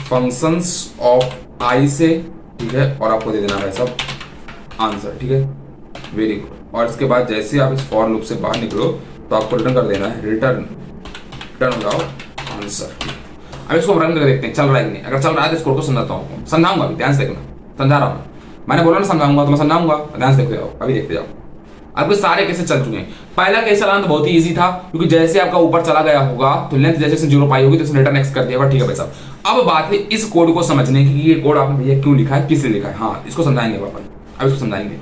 S1: फंक्शंस ऑफ i से। ठीक है, और आपको दे देना है सब आंसर। ठीक है, वेरी गुड। और इसके बाद जैसे आप इस फॉर लूप से बाहर निकलो तो आपको रिटर्न कर देना है, रिटर्न हो जाओ आंसर। अब इसको रन करके देखते हैं चल रहा है कि नहीं। अगर चल रहा है तो इसको समझाता हूँ, समझाऊंगा अभी, ध्यान से देखना, समझा रहा हूँ मैंने बोला ना समझाऊंगा, तो मैं समझाऊंगा, ध्यान से देखते जाओ, अभी देखते जाओ। आपके सारे केसेस चल चुके हैं। पहला केस चलाना तो बहुत ही इजी था, क्योंकि जैसे आपका ऊपर चला गया होगा तो लेंथ जैसे 0 पाई होगी तो इसने रिटर्न एक्स कर दिया होगा। ठीक है भाई साहब, अब बात है इस कोड को समझने की, ये कोड आपने भैया क्यों लिखा है, किस लिए लिखा है। हाँ, इसको समझाएंगे पापा, अब इसको समझाएंगे।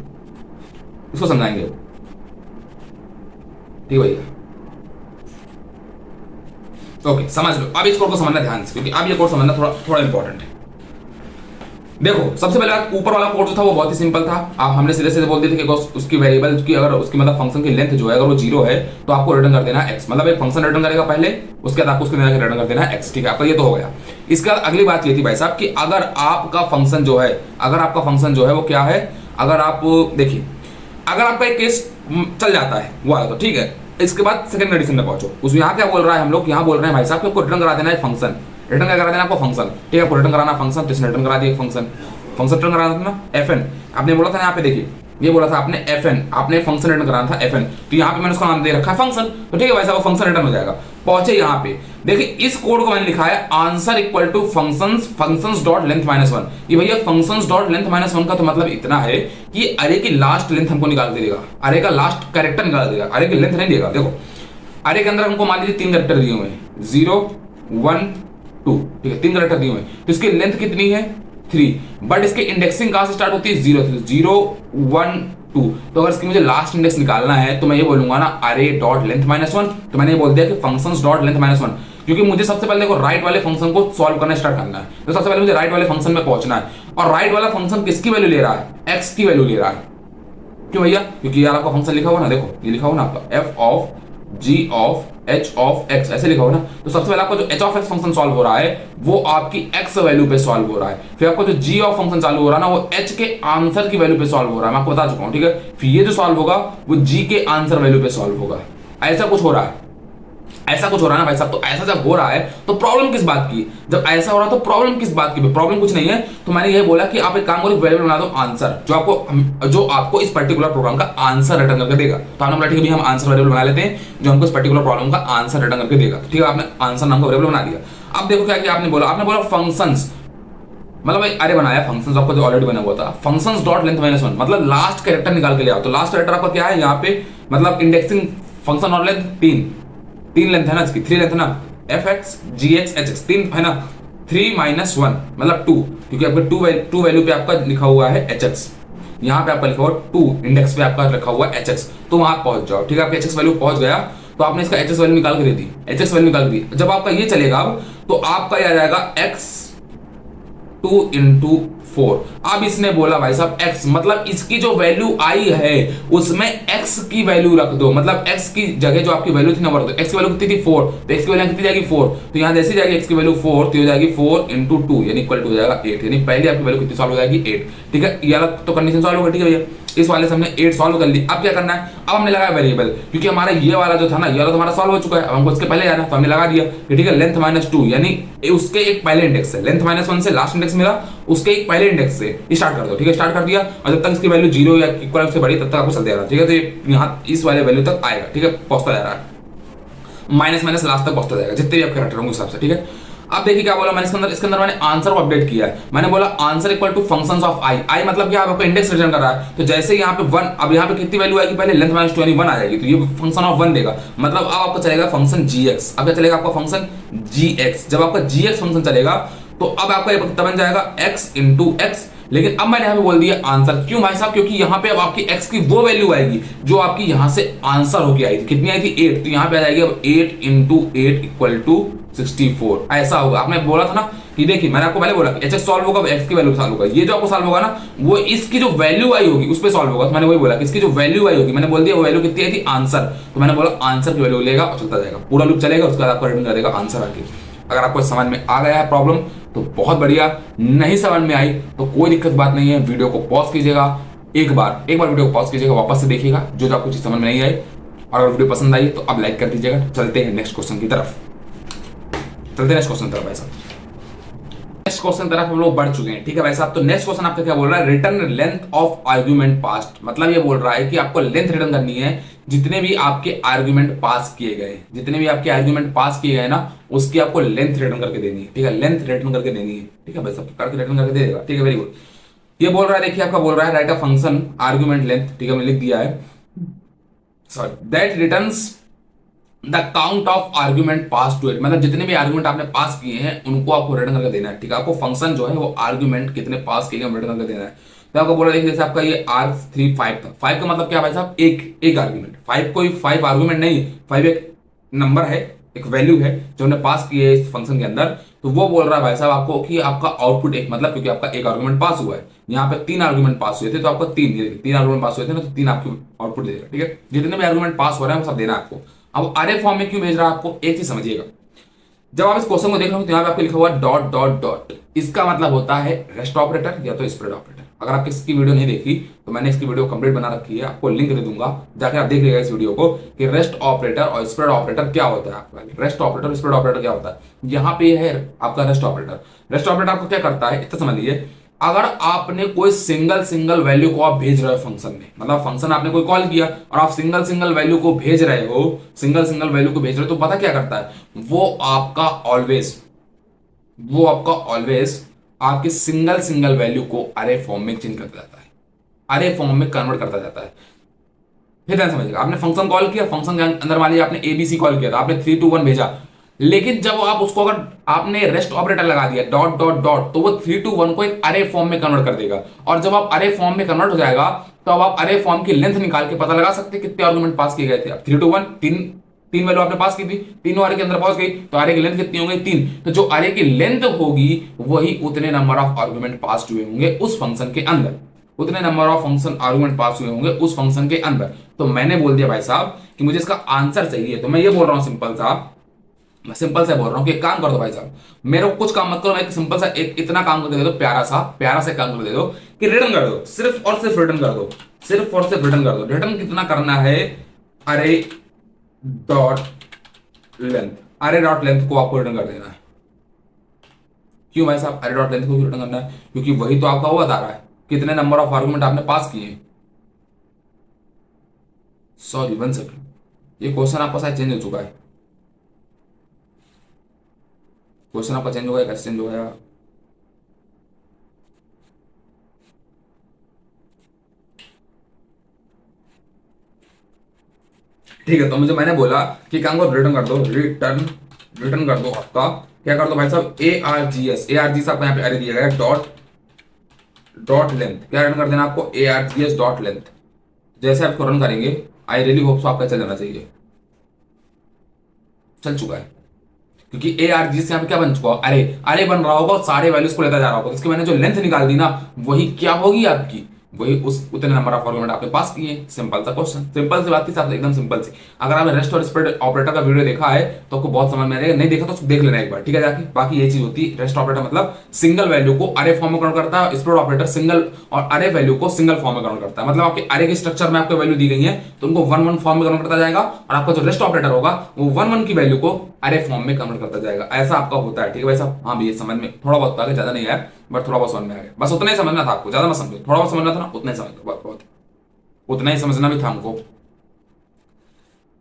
S1: ठीक भैया, ओके, समझ लो। अब इस कोड को समझना ध्यान से, क्योंकि अब ये कोड समझना थोड़ा इंपॉर्टेंट है। देखो, सबसे पहले ऊपर वाला कोड जो था वो बहुत ही सिंपल था। आप हमने सीधे बोल दिए थे कि उसकी वेरिएबल की, अगर उसकी मतलब फंक्शन की लेंथ जो है अगर वो 0 है तो आपको रिटर्न कर देना है x। मतलब एक फंक्शन रिटर्न करेगा पहले, उसके बाद आपको उसके अंदर रिटर्न कर देना है x। ठीक है, आपका ये तो हो गया। इसके बाद अगली बात ये थी भाई साहब कि अगर आपका फंक्शन जो है वो क्या है, अगर आप देखिए, अगर आपका एक केस चल जाता है वो आया तो ठीक है, इसके बाद सेकंड कंडीशन में पहुंचो। उस यहाँ क्या बोल रहा है, हम लोग यहाँ बोल रहे हैं भाई साहब कि आपको रिटर्न करा देना है फंक्शन, रिटर्न करा देना आपको फंक्शन। ठीक है, आपको रिटर्न कराना फंक्शन, तो इसने रिटर्न करा दिया फंक्शन रिटर्न कराना था ना fn। आपने बोला था यहाँ पे, देखिए ये बोला था आपने fn, आपने फंक्शन रिटर्न कराना था fn, तो यहाँ पे मैंने उसका नाम दे रखा है फंक्शन। तो ठीक है भाई साहब, वो फंक्शन रिटर्न हो जाएगा। पहुंचे यहाँ पे, देखिए इस कोड को मैंने लिखा है answer equal to functions dot length -1। ये भैया फंक्शंस डॉट लेंथ -1 का तो मतलब इतना है कि अरे की लास्ट लेंथ हमको निकाल के देगा, अरे का लास्ट कैरेक्टर निकाल देगा, अरे की लेंथ नहीं देगा। देखो अरे के अंदर हमको मान लीजिए 3 कैरेक्टर दिए हुए हैं, 0 1 2। ठीक है, 3 कैरेक्टर दिए हुए हैं, तो इसकी लेंथ कितनी है 3, बट इसके इंडेक्सिंग कहां से स्टार्ट होती है 0 1 2। तो अगर इसकी मुझे लास्ट इंडेक्स निकालना है तो मैं ये बोलूंगा ना अरे डॉट लेंथ -1। तो मैंने ये बोल दिया कि फंक्शंस डॉट लेंथ -1, क्योंकि मुझे सबसे पहले देखो राइट वाले फंक्शन को सॉल्व करना स्टार्ट करना है। तो सबसे पहले मुझे राइट वाले फंक्शन में पहुंचना है, और राइट वाला फंक्शन किसकी वैल्यू ले रहा है, x की वैल्यू ले रहा है। क्यों भैया, क्योंकि यार आपका फंक्शन लिखा हुआ ना, देखो ये लिखा हुआ ना आपका f of g of h of x, ऐसे लिखा हुआ ना। तो सबसे पहले आपका जो h of x function solve हो रहा है वो आपकी x वैल्यू पे सॉल्व हो रहा है। फिर आपको जो g ऑफ फंक्शन चालू हो रहा है ना वो h के आंसर की वैल्यू पे सॉल्व हो रहा है, मैं आपको बता चुका हूं। ठीक है, फिर ये जो सॉल्व होगा वो g के आंसर वैल्यू पे सॉल्व होगा। ऐसा कुछ हो रहा है, ऐसा कुछ हो रहा है ना भाई साहब। तो ऐसा जब हो रहा है तो प्रॉब्लम किस बात की, जब ऐसा हो रहा है तो प्रॉब्लम किस बात की, प्रॉब्लम कुछ नहीं है। तो मैंने ये बोला कि आप एक काम करो, वेरिएबल बना दो आंसर, जो आपको इस पर्टिकुलर प्रोग्राम का आंसर रिटर्न करके देगा। तो हमने बोला ठीक है भैया हम आंसर वेरिएबल बना लेते हैं जो हमको इस पर्टिकुलर प्रॉब्लम का आंसर रिटर्न करके देगा। ठीक है, आपने आंसर नाम का वेरिएबल बना दिया। अब देखो क्या किया आपने बोला फंक्शंस, मतलब अरे बनाया फंक्शंस आपको जो ऑलरेडी बना हुआ था, फंक्शंस डॉट लेंथ -1, मतलब लास्ट कैरेक्टर निकाल के ले आओ। तो लास्ट कैरेक्टर आपका क्या है यहाँ पे, मतलब इंडेक्सिंग फंक्शन और लेंथ 3 लेंथ है ना इसकी, 3 लेंथ है ना, fx gx hx 3 है ना, 3 -1 मतलब 2, क्योंकि आपके 2 वैल्यू पे आपका लिखा हुआ है hx, यहाँ पे आपका लिखा हुआ 2 इंडेक्स पे आपका लिखा हुआ है hx। तो वहां पहुंच जाओ। ठीक है, आपके hx वैल्यू पहुंच गया तो आपने इसका hx वैल्यू निकाल के दे दी, hx वैल्यू निकाल के दी। जब आपका ये चलेगा अब तो आपका ये आ जाएगा x 2 into 4। अब इसने बोला भाई साहब x, मतलब इसकी जो वैल्यू आई है उसमें x की वैल्यू रख दो, मतलब x की जगह जो आपकी वैल्यू थी ना रख दो। x की वैल्यू कितनी थी 4, तो x की वैल्यू कितनी जाएगी 4, तो यहां जैसे जाएगी x की वैल्यू 4 तो हो जाएगी 4 into 2 यानी इक्वल टू हो जाएगा 8, यानी पहले आपकी वैल्यू कितनी सॉल्व हो जाएगी 8। ठीक है, ये वाला तो कंडीशन सॉल्व हो गई। ठीक है भैया, इस वाले से हमने 8 सॉल्व कर ली। अब क्या करना है, अब हमने लगाया वेरिएबल, क्योंकि हमारा ये वाला जो था ना, ये वाला तो हमारा सॉल्व हो चुका है, अब हमको इसके पहले जाना, तो हमने लगा दिया। ठीक है, लेंथ -2 यानी उसके एक पहले इंडेक्स है, लेंथ -1 से लास्ट इंडेक्स मिला, उसके एक पहले इंडेक्स से स्टार्ट कर दो। ठीक है, स्टार्ट कर दिया, और जब तक इसकी वैल्यू 0 या इक्वल से बड़ी तब तक आपको चलते जा रहा है। ठीक है, तो ये यहाँ इस वाले वैल्यू तक आएगा। ठीक है, पहुंचता जा रहा है, माइनस लास्ट तक पहुंचता जाएगा जितने भी आपके कैरेक्टर होंगे हिसाब से। ठीक है, अब देखिए क्या बोला मैंने इसके अंदर मैंने आंसर को अपडेट किया है। मैंने बोला answer equal to functions of i. I मतलब क्या, आपको इंडेक्स रिटर्न कर रहा है। तो जैसे यहाँ पे 1, अब यहाँ पे कितनी वैल्यू आएगी, पहले लेंथ माइनस 2 यानी 1 आ जाएगी, तो ये फंक्शन ऑफ 1 देगा। मतलब अब आपको चलेगा फंक्शन gx। अब क्या चलेगा आपका फंक्शन gx। जब आपका gx फंक्शन चलेगा तो अब आपका ये बन जाएगा x इंटू एक्स। लेकिन अब मैंने यहाँ पे बोल दिया आंसर, क्यों भाई साहब, क्योंकि यहाँ पे अब आपकी x की वो वैल्यू आएगी जो आपकी यहाँ से आंसर होके आई थी। कितनी आई थी, 8। तो यहाँ पे आ जाएगी अब 8 इंटू 8 इक्वल टू 64। ऐसा होगा। आपने बोला था ना कि देखिए मैंने आपको पहले बोला कि एच सॉल्व होगा, x की वैल्यू सॉल्व होगा। ये जो आपको सॉल्व होगा ना वो इसकी जो वैल्यू आई होगी उस पर सॉल्व होगा। तो मैंने वही बोला कि इसकी जो वैल्यू आई होगी, मैंने बोल दिया वो वैल्यू कितनी आई थी, आंसर। तो मैंने बोला आंसर की वैल्यू लेगा और चलता जाएगा, पूरा लूप चलेगा, उसके बाद आपको रिटर्न कर देगा आंसर आके। अगर आपको समझ में आ गया है प्रॉब्लम तो बहुत बढ़िया, नहीं समझ में आई तो कोई दिक्कत बात नहीं है, वीडियो को पॉज कीजिएगा, एक बार वीडियो को पॉज कीजिएगा, वापस से देखिएगा जो आपको चीज समझ में नहीं आई। और अगर वीडियो पसंद आई तो अब लाइक कर दीजिएगा। चलते हैं नेक्स्ट क्वेश्चन की तरफ, ऐसा नेक्स्ट क्वेश्चन तरफ हम लोग बढ़ चुके हैं, ठीक है भाई साहब। तो नेक्स्ट क्वेश्चन आपका क्या बोल रहा है, return length of argument past. मतलब ये बोल रहा है कि आपको लेंथ रिटर्न करनी है जितने भी आपके आर्गुमेंट पास किए गए, जितने भी आपके आर्गुमेंट पास किए गए ना उसकी आपको लेंथ रिटर्न करके देनी है, ठीक है, लेंथ रिटर्न करके देनी है, ठीक है भाई साहब, करके रिटर्न करके दे देगा, ठीक है, वेरी गुड। ये बोल रहा है, देखिए आपका बोल रहा है write a function argument length, ठीक है, मैंने लिख दिया है, sorry, that returns the count of argument pass to it. मतलब जितने भी आर्गुमेंट आपने पास किए हैं उनको आपको रिटर्न करके देना है, ठीक है। आपको फंक्शन जो है वो आर्गुमेंट कितने पास किए हैं रिटर्न करके देना है। तो आपको बोला देखिए जैसे आपका ये R3 5 था, 5 का मतलब क्या भाई साहब, एक आर्गुमेंट, 5 कोई 5 आर्गुमेंट नहीं, 5 एक नंबर है, एक वैल्यू है जो हमने पास की है इस फंक्शन के अंदर। तो वो बोल रहा है भाई साहब आपको कि आपका आउटपुट एक, मतलब क्योंकि आपका एक आर्गुमेंट पास हुआ है, यहाँ पे 3 आर्गुमेंट पास हुए थे तो आपको 3 आर्गुमेंट पास हुए थे ना, तो 3 आपकी आउटपुट देगा, ठीक है। जितने भी आर्गुमेंट पास हो रहे हैं वो सब देना है आपको। अब अरे फॉर्म में क्यों भेज रहा है आपको, एक चीज समझिएगा, जब आप इस क्वेश्चन को देख रहे हो तो यहाँ पे आपको लिखा हुआ डॉट डॉट डॉट, इसका मतलब होता है रेस्ट ऑपरेटर या तो स्प्रेड ऑपरेटर। अगर आप इसकी वीडियो नहीं देखी तो मैंने इसकी वीडियो कंप्लीट बना रखी है, आपको लिंक दे दूंगा, जाके आप देख लीजिएगा इस वीडियो को कि रेस्ट ऑपरेटर और स्प्रेड ऑपरेटर क्या होता है। आपका रेस्ट ऑपरेटर और स्प्रेड ऑपरेटर क्या होता है, यहाँ पे है आपका रेस्ट ऑपरेटर। रेस्ट ऑपरेटर आपको क्या करता है इतना समझ लीजिए, अगर आपने कोई सिंगल वैल्यू को आप भेज रहे हो फंक्शन में, मतलब फंक्शन आपने कोई कॉल किया और आप सिंगल वैल्यू को भेज रहे हो, सिंगल वैल्यू को भेज रहे हो, तो पता क्या करता है वो आपका ऑलवेज आपके सिंगल वैल्यू को अरे फॉर्म में चेंज करता जाता है, अरे फॉर्म में कन्वर्ट करता जाता है। फिर ध्यान समझिएगा, आपने फंक्शन कॉल किया, फंक्शन के अंदर मान लीजिए आपने ABC कॉल किया था, आपने 3 2 1 भेजा, लेकिन जब आप उसको अगर आपने रेस्ट ऑपरेटर लगा दिया डॉट डॉट डॉट, तो वो 3 2 1 को एक अरे फॉर्म में कन्वर्ट कर देगा। और जब आप अरे फॉर्म में कन्वर्ट हो जाएगा तो अब आप अरे फॉर्म की लेंथ निकाल के पता लगा सकते हैं कितने आर्गुमेंट पास किए गए थे। अब 3 2 1 तीन वैल्यू आपने पास की थी, तीनों अरे के अंदर पहुंच गई, तो अरे की लेंथ कितनी होगी, 3। तो जो अरे की लेंथ होगी वही उतने नंबर ऑफ आर्गुमेंट पास हुए होंगे उस फंक्शन के अंदर, उतने नंबर ऑफ फंक्शन आर्गुमेंट पास हुए होंगे उस फंक्शन के अंदर। तो मैंने बोल दिया भाई साहब कि मुझे इसका आंसर चाहिए, तो मैं ये बोल रहा हूं सिंपल सा, मैं सिंपल से बोल रहा हूं कि एक काम कर दो भाई साहब, मेरे को कुछ काम मत करो, मैं एक सिंपल सा एक इतना काम कर दे दो, प्यारा सा काम कर दे दो कि रिटर्न कर दो, सिर्फ और सिर्फ रिटर्न कर दो, सिर्फ और सिर्फ रिटर्न कर दो। रिटर्न कितना करना है, अरे डॉट लेंथ, अरे डॉट लेंथ को आपको रिटर्न कर देना है। क्यों भाई साहब अरे डॉट लेंथ को रिटर्न करना है, क्योंकि वही तो आपका वो बता रहा है कितने नंबर ऑफ आर्गुमेंट आपने पास किए। सॉरी 1 सेकंड, ये क्वेश्चन आपका शायद चेंज हो चुका है, क्वेश्चन आपका चेंज हो गया, कैसे चेंज हो गया, ठीक है। तो मुझे मैंने बोला कि काम को रिटर्न कर दो, रिटर्न कर दो आपका, क्या कर दो भाई साहब ARGS आपको यहाँ पे अरे दिया गया डॉट लेंथ, क्या रन कर देना आपको ARGS डॉट लेंथ। जैसे आपको रन करेंगे आई रियली होप सो आपका चल जाना चाहिए, चल चुका है, क्योंकि ARGS से यहाँ पे क्या बन चुका, अरे बन रहा होगा, सारे वैल्यूज को लेता जा रहा होगा, इसके मैंने जो लेंथ निकाल दी ना वही क्या होगी आपकी, वही उस उतने नंबर ऑफ आर्गुमेंट आपके पास किए। सिंपल सा क्वेश्चन, सिंपल सी बात थी साहब, एकदम सिंपल सी। अगर आपने रेस्ट और स्प्रेड ऑपरेटर का वीडियो देखा है तो आपको बहुत समझ में आएगा, नहीं देखा तो देख लेना एक बार, ठीक है जाके। बाकी ये चीज होती है, रेस्ट ऑपरेटर मतलब सिंगल वैल्यू को अरे फॉर्म में कन्वर्ट करता है, स्प्रेड ऑपरेटर सिंगल और अरे वैल्यू को सिंगल फॉर्म में कन्वर्ट करता है। मतलब आपके अरे के स्ट्रक्चर में आपको वैल्यू दी गई है तो उनको 1 1 फॉर्म में कन्वर्ट करता जाएगा, और आपका जो रेस्ट ऑपरेटर होगा वो 1 1 की वैल्यू को अरे फॉर्म में कन्वर्ट करता जाएगा। ऐसा आपका होता है, ठीक है भाई साहब। हाँ भैया समझ में थोड़ा बहुत आगे, ज्यादा नहीं आया बट थोड़ा बहुत समझ में आ गया, बस उतना ही समझना था आपको, ज्यादा मत समझो, थोड़ा बहुत समझना था ना, उतना ही समझ लो, बहुत उतना ही समझना भी था हमको।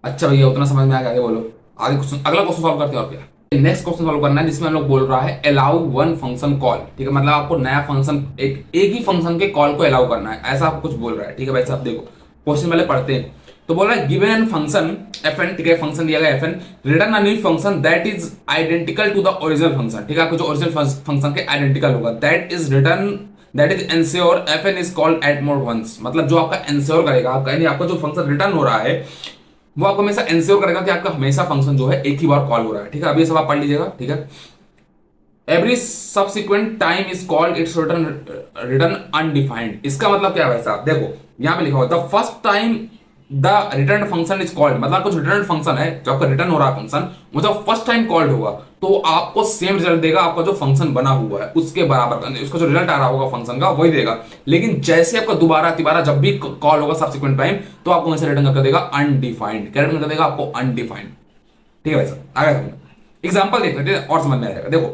S1: अच्छा भैया उतना समझ में आ गया, आगे बोलो, आगे अगला क्वेश्चन सॉल्व करते हैं और क्या। नेक्स्ट क्वेश्चन सॉल्व करना है जिसमें हम लोग बोल रहा है अलाउ वन फंक्शन कॉल, ठीक है, मतलब आपको नया फंक्शन एक ही फंक्शन के कॉल को अलाउ करना है, ऐसा आपको कुछ बोल रहा है, ठीक है भाई साहब। देखो क्वेश्चन पहले पढ़ते हैं। तो बोल रहा है गिवन एन फंक्शन fn, ठीक है, फंक्शन दिया गया fn, return a new function that is identical to the original function, ठीक है, आपको जो ओरिजिनल फंक्शन के आइडेंटिकल होगा, that is ensure fn is called at मोर वंस, मतलब जो आपका एंश्योर करेगा, आपका यानी आपका जो फंक्शन रिटर्न हो रहा है वो आपको हमेशा एंश्योर करेगा कि आपका हमेशा फंक्शन जो है एक ही बार कॉल हो रहा है, ठीक है। अभी सब आप पढ़ लीजिएगा, ठीक है। Every subsequent time is called its return undefined, इसका मतलब क्या है भाई साहब, देखो यहां पे लिखा हुआ the first time the return function is called, मतलब कुछ रिटर्न फंक्शन है जो आपका रिटर्न हो रहा है फंक्शन, वो जब फर्स्ट टाइम कॉल्ड होगा तो आपको सेम रिजल्ट देगा, आपका जो फंक्शन बना हुआ है उसके बराबर, उसका जो रिजल्ट आ रहा होगा फंक्शन का वही देगा। लेकिन जैसे आपका दोबारा तिबारा जब भी कॉल होगा सब्सिक्वेंट टाइम, तो आपको वैसे रिटर्न कर देगा अनडिफाइंड, क्या रिटर्न कर देगा आपको अनडिफाइंड, ठीक है भाई साहब। आगे एग्जांपल देख लेते हैं और समझ में आएगा। देखो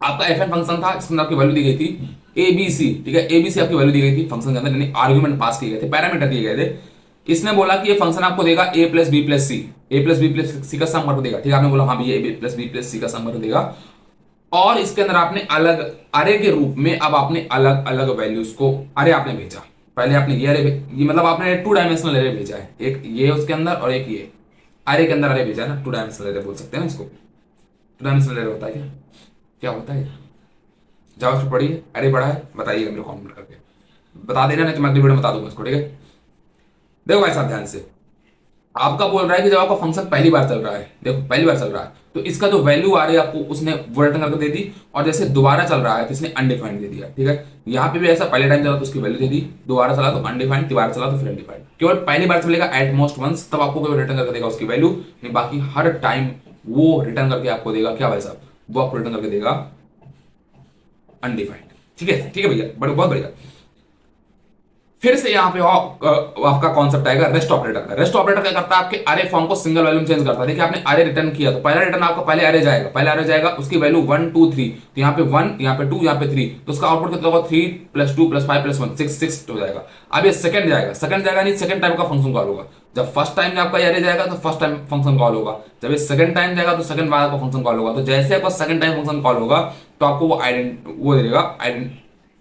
S1: आपका fn फंक्शन था, इसमें आपकी वैल्यू दी गई थी abc, ठीक है, abc आपकी वैल्यू दी गई थी फंक्शन के अंदर, यानी आर्गुमेंट पास किए गए थे, पैरामीटर दिए गए थे। इसने बोला कि ये फंक्शन आपको देगा a plus b plus c, a plus b plus c का सम करके देगा, ठीक है, आपने बोला हाँ भैया a plus b plus c का सम करके देगा, और इसके अंदर आपने अलग अरे के रूप में अब आपने अलग अलग वैल्यूज को अरे आपने भेजा। पहले आपने ये अरे, ये मतलब आपने 2 डायमेंशनल अरे भेजा है, एक ये उसके अंदर और एक ये अरे के अंदर अरे भेजा है ना, 2 डायमेंशनल अरे बोल सकते हैं ना इसको। 2 डायमेंशनल अरे होता है क्या, क्या होता है, जावास्क्रिप्ट पढ़ी है, अरे पढ़ा है, बताइएगा मेरे को कमेंट करके बता देना, नहीं तो मैं अगली वीडियो में बता दूंगा इसको, ठीक है। देखो भाई साहब ध्यान से, आपका बोल रहा है कि जब आपका फंक्शन पहली बार चल रहा है, देखो पहली बार चल रहा है तो इसका जो वैल्यू आ रही है आपको उसने वो रिटर्न करके दे दी, और जैसे दोबारा चल रहा है तो इसने अनडिफाइंड दे दिया, ठीक है। यहाँ पे भी ऐसा पहले टाइम चला तो उसकी वैल्यू दे दी, दोबारा चला तो अनडिफाइंड, तिबारा चला तो फिर अनडिफाइंड, केवल पहली बार चलेगा एट मोस्ट वंस, तब आपको रिटर्न करके देगा उसकी वैल्यू, नहीं बाकी हर टाइम वो रिटर्न करके आपको देगा क्या भाई साहब, वो आपको रिटर्न करके देगा अनडिफाइंड, ठीक है, ठीक है भैया, बड़े बहुत बढ़िया। फिर से यहाँ पे आपका कॉन्सेप्ट आएगा रेस्ट ऑपरेटर का। रेस्ट ऑपरेटर क्या करता है, आपके अरे फॉर्म को सिंगल वैल्यू में चेंज करता है। देखिए आपने अरे रिटर्न किया तो पहला रिटर्न आपका पहले अरे जाएगा, पहले अरे जाएगा, उसकी वैल्यू 1 2 3, तो यहाँ पे 1, यहाँ पे 2, यहाँ पे 3, तो उसका आउटपुट कितना होगा 3 + 2 + 5 + 1 6 हो जाएगा। अब ये सेकंड जाएगा नहीं, सेकंड टाइम का फंक्शन कॉल होगा। जब फर्स्ट टाइम आपका अरे जाएगा तो फर्स्ट टाइम फंक्शन कॉल होगा, जब ये सेकंड टाइम जाएगा तो सेकंड बार आपका फंक्शन कॉल होगा। तो जैसे आपका सेकंड टाइम फंक्शन कॉल होगा तो आपको वो देगा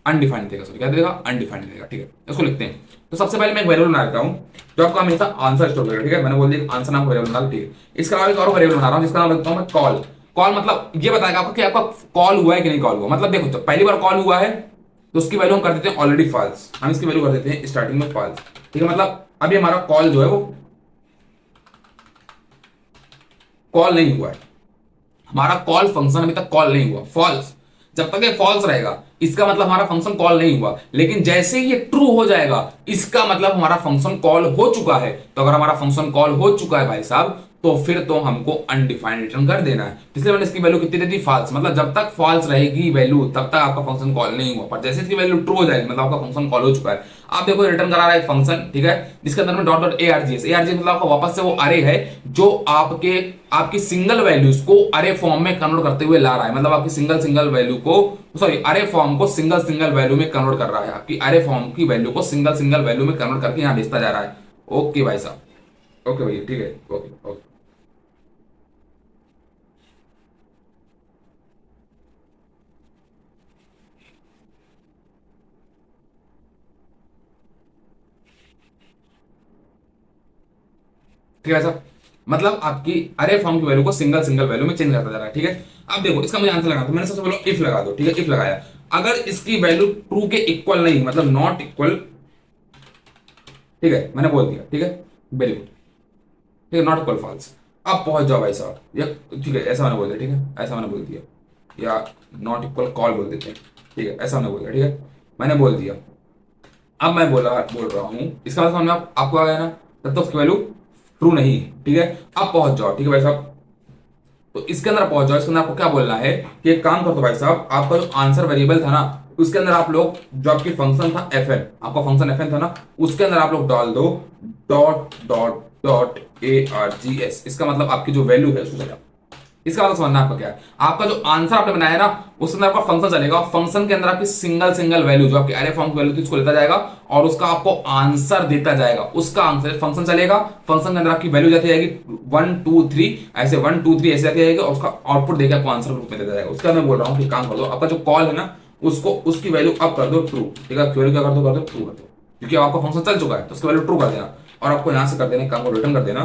S1: अनडिफाइंड देगा, सॉरी क्या देगा अनडिफाइंड देगा, ठीक है। इसको लिखते हैं। तो सबसे पहले मैं एक वेरिएबल बना देता हूं जो आपका हमेशा आंसर स्टोर करेगा, ठीक है। मैंने बोल दिया आंसर नाम वेरिएबल बना, ठीक है। इसके अलावा एक और वेरिएबल बना रहा हूं जिसका नाम रखता हूं मैं कॉल। कॉल मतलब ये बताएगा आपको कि आपका कॉल हुआ है कि नहीं कॉल हुआ। मतलब देखो तो पहली बार कॉल हुआ है तो उसकी वैल्यू हम कर देते हैं ऑलरेडी फॉल्स, हम इसकी वैल्यू कर देते हैं स्टार्टिंग में फॉल्स, ठीक है। मतलब अभी हमारा कॉल जो है वो कॉल नहीं हुआ है, हमारा कॉल फंक्शन अभी तक कॉल नहीं हुआ, फॉल्स। जब तक ये फॉल्स रहेगा इसका मतलब हमारा फंक्शन कॉल नहीं हुआ, लेकिन जैसे ही ये ट्रू हो जाएगा इसका मतलब हमारा फंक्शन कॉल हो चुका है। तो अगर हमारा फंक्शन कॉल हो चुका है भाई साहब तो फिर तो हमको अनडिफाइंड रिटर्न कर देना है। इसलिए मैंने इसकी वैल्यू कितनी दे दी फॉल्स, मतलब जब तक फॉल्स रहेगी वैल्यू तब तक आपका फंक्शन कॉल नहीं हुआ, पर जैसे इसकी वैल्यू ट्रू हो जाएगी मतलब आपका फंक्शन कॉल हो चुका है। आप देखो रिटर्न करा रहा है एक फंक्शन, ठीक है, जिसके अंदर में डॉट डॉट args मतलब आपका वापस से वो अरे है जो आपकी सिंगल वैल्यूज को अरे फॉर्म में कन्वर्ट करते हुए ला रहा है। मतलब आपकी सिंगल वैल्यू को सॉरी अरे फॉर्म को सिंगल वैल्यू में कन्वर्ट कर रहा है, आपकी अरे फॉर्म की वैल्यू को सिंगल वैल्यू में कन्वर्ट करके यहां भेजता जा रहा है। ओके भाई साहब, ओके भैया, ठीक है, ओके ओके। ठीक है साहब, मतलब आपकी अरे फॉर्म की वैल्यू को सिंगल वैल्यू में चेंज करता जा रहा है, ठीक है। अब देखो इसका मुझे आंसर लगाना तो मैंने सबसे पहले इफ लगा दो, ठीक है, इफ लगाया। अगर इसकी वैल्यू ट्रू के इक्वल नहीं मतलब नॉट इक्वल, ठीक है, मैंने बोल दिया, ठीक है, वेरी गुड, ठीक है, नॉट इक्वल फॉल्स। अब पहुंच जाओ भाई साहब, ये ठीक है, ऐसा मैंने बोल दिया, ठीक है, ऐसा मैंने बोल दिया, या नॉट इक्वल कॉल बोल देते हैं, ठीक है, ऐसा मैंने बोल दिया, ठीक है, मैंने बोल दिया। अब मैं बोल रहा हूं इसका मतलब समझ में आपको आ गया ना, तब तक उसकी वैल्यू ट्रू नहीं, ठीक है। अब पहुंच जाओ, ठीक है भाई साहब, तो इसके अंदर पहुंच जाओ। इसके अंदर आपको क्या बोलना है कि एक काम कर दो भाई साहब, आपका जो आंसर वेरिएबल था ना उसके अंदर आप लोग जो आपकी फंक्शन था fn, आपका फंक्शन fn था ना, उसके अंदर आप लोग डाल दो डॉट डॉट डॉट args। इसका मतलब आपकी जो वैल्यू है उसको इसका मतलब समझना आपका क्या है। आपका जो आंसर आपने बनाया है ना, उसके अंदर आपका फंक्शन चलेगा, फंक्शन के अंदर आपकी सिंगल वैल्यू जो आपकी अरे फॉर्म की वैल्यू थी उसको लेता जाएगा और उसका आपको आंसर देता जाएगा। उसका आंसर फंक्शन चलेगा, फंक्शन के अंदर आपकी वैल्यू जाती जाएगी 1 2 3 ऐसे 1 2 3 ऐसे जाती जाएगी और उसका आउटपुट देकर आपको आंसर रूप में देता जाएगा। उसका मैं बोल रहा हूँ कि काम कर दो, आपका जो कॉल है ना उसको उसकी वैल्यू अप कर दो ट्रू, ठीक है, वैल्यू क्या कर दो ट्रू कर दो, क्योंकि आपका फंक्शन चल चुका है तो उसकी वैल्यू ट्रू कर देना और आपको यहां से कर देना काम को रिटर्न कर देना,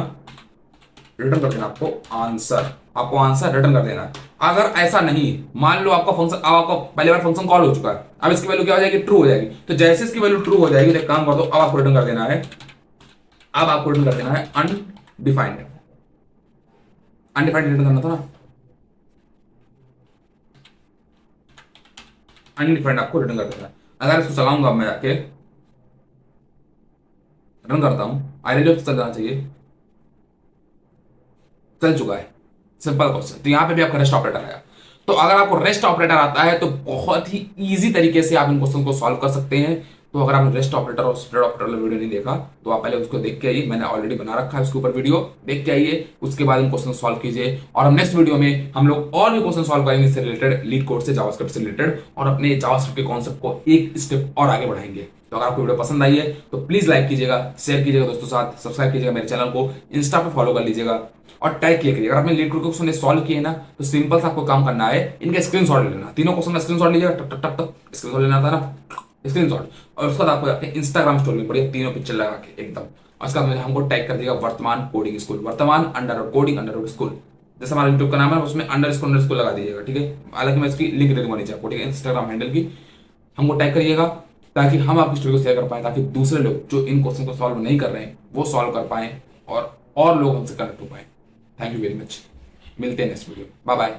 S1: आपको आंसर रिटर्न कर देना है। अगर ऐसा नहीं, मान लो आपका फंक्शन, अब आपका पहली बार फंक्शन कॉल हो चुका है, अब इसकी वैल्यू क्या हो जाएगी ट्रू हो जाएगी, तो जैसे इसकी वैल्यू ट्रू हो जाएगी तो एक काम कर दो, अब आपको रिटर्न कर देना है, अब आपको रिटर्न कर देना है अनडिफाइंड, अनडिफाइंड रिटर्न करना था ना, अनडिफाइंड आपको रिटर्न कर देना है। अगर इसको चलाऊंगा मैं जाके रन करता हूं, आई चल जाना चाहिए, चल चुका है, सिंपल क्वेश्चन। तो यहां पे भी आपका रेस्ट ऑपरेटर आया। तो अगर आपको रेस्ट ऑपरेटर आता है तो बहुत ही इजी तरीके से आप इन क्वेश्चन को सॉल्व कर सकते हैं। तो अगर आपने रेस्ट ऑपरेटर और स्प्रेड ऑपरेटर वाला वीडियो नहीं देखा तो आप पहले उसको देख के आइए, मैंने ऑलरेडी बना रखा है उसके ऊपर वीडियो, देख के आइए, उसके बाद इन क्वेश्चन सॉल्व कीजिए। और हम नेक्स्ट वीडियो में हम लोग और भी क्वेश्चन सॉल्व करेंगे इससे रिलेटेड, लीड कोड से, जावास्क्रिप्ट से रिलेटेड, और अपने जावास्क्रिप्ट के कॉन्सेप्ट को एक स्टेप और आगे बढ़ाएंगे। तो अगर आपको वीडियो पसंद आई है तो प्लीज लाइक कीजिएगा, शेयर कीजिएगा दोस्तों साथ, सब्सक्राइब कीजिएगा मेरे चैनल को, इंस्टा पे फॉलो कर लीजिएगा और टैग किया करिए। अगर आपने लीड कोड के क्वेश्चन सॉल्व किए ना तो सिंपल सा आपको काम करना है, इनका स्क्रीनशॉट लेना, तीनों क्वेश्चन का स्क्रीनशॉट लीजिएगा, टक टक टक टक स्क्रीनशॉट लेना था ना, स्क्रीनशॉट, और उसके बाद आपको अपने इंस्टाग्राम स्टोरी में पड़िए तीनों पिक्चर लगा के एकदम, और उसके बाद हमको टैग कर दिएगा वर्तमान कोडिंग स्कूल, वर्तमान अंडर कोडिंग अंडर स्कूल, जैसे हमारा यूट्यूब का नाम है उसमें अंडर स्कूल लगा दीजिएगा, ठीक है। हालांकि मैं इसकी लिंक दे दूंगा नीचे आपको, ठीक है, इंस्टाग्राम हैंडल की, हमको टैग करिएगा ताकि हम आपकी स्टोरी को शेयर कर पाए, ताकि दूसरे लोग जो इन क्वेश्चन को सॉल्व नहीं कर रहे हैं वो सॉल्व कर पाए और लोग हमसे कनेक्ट हो पाए। थैंक यू वेरी मच, मिलते हैं नेक्स्ट वीडियो, बाय बाय।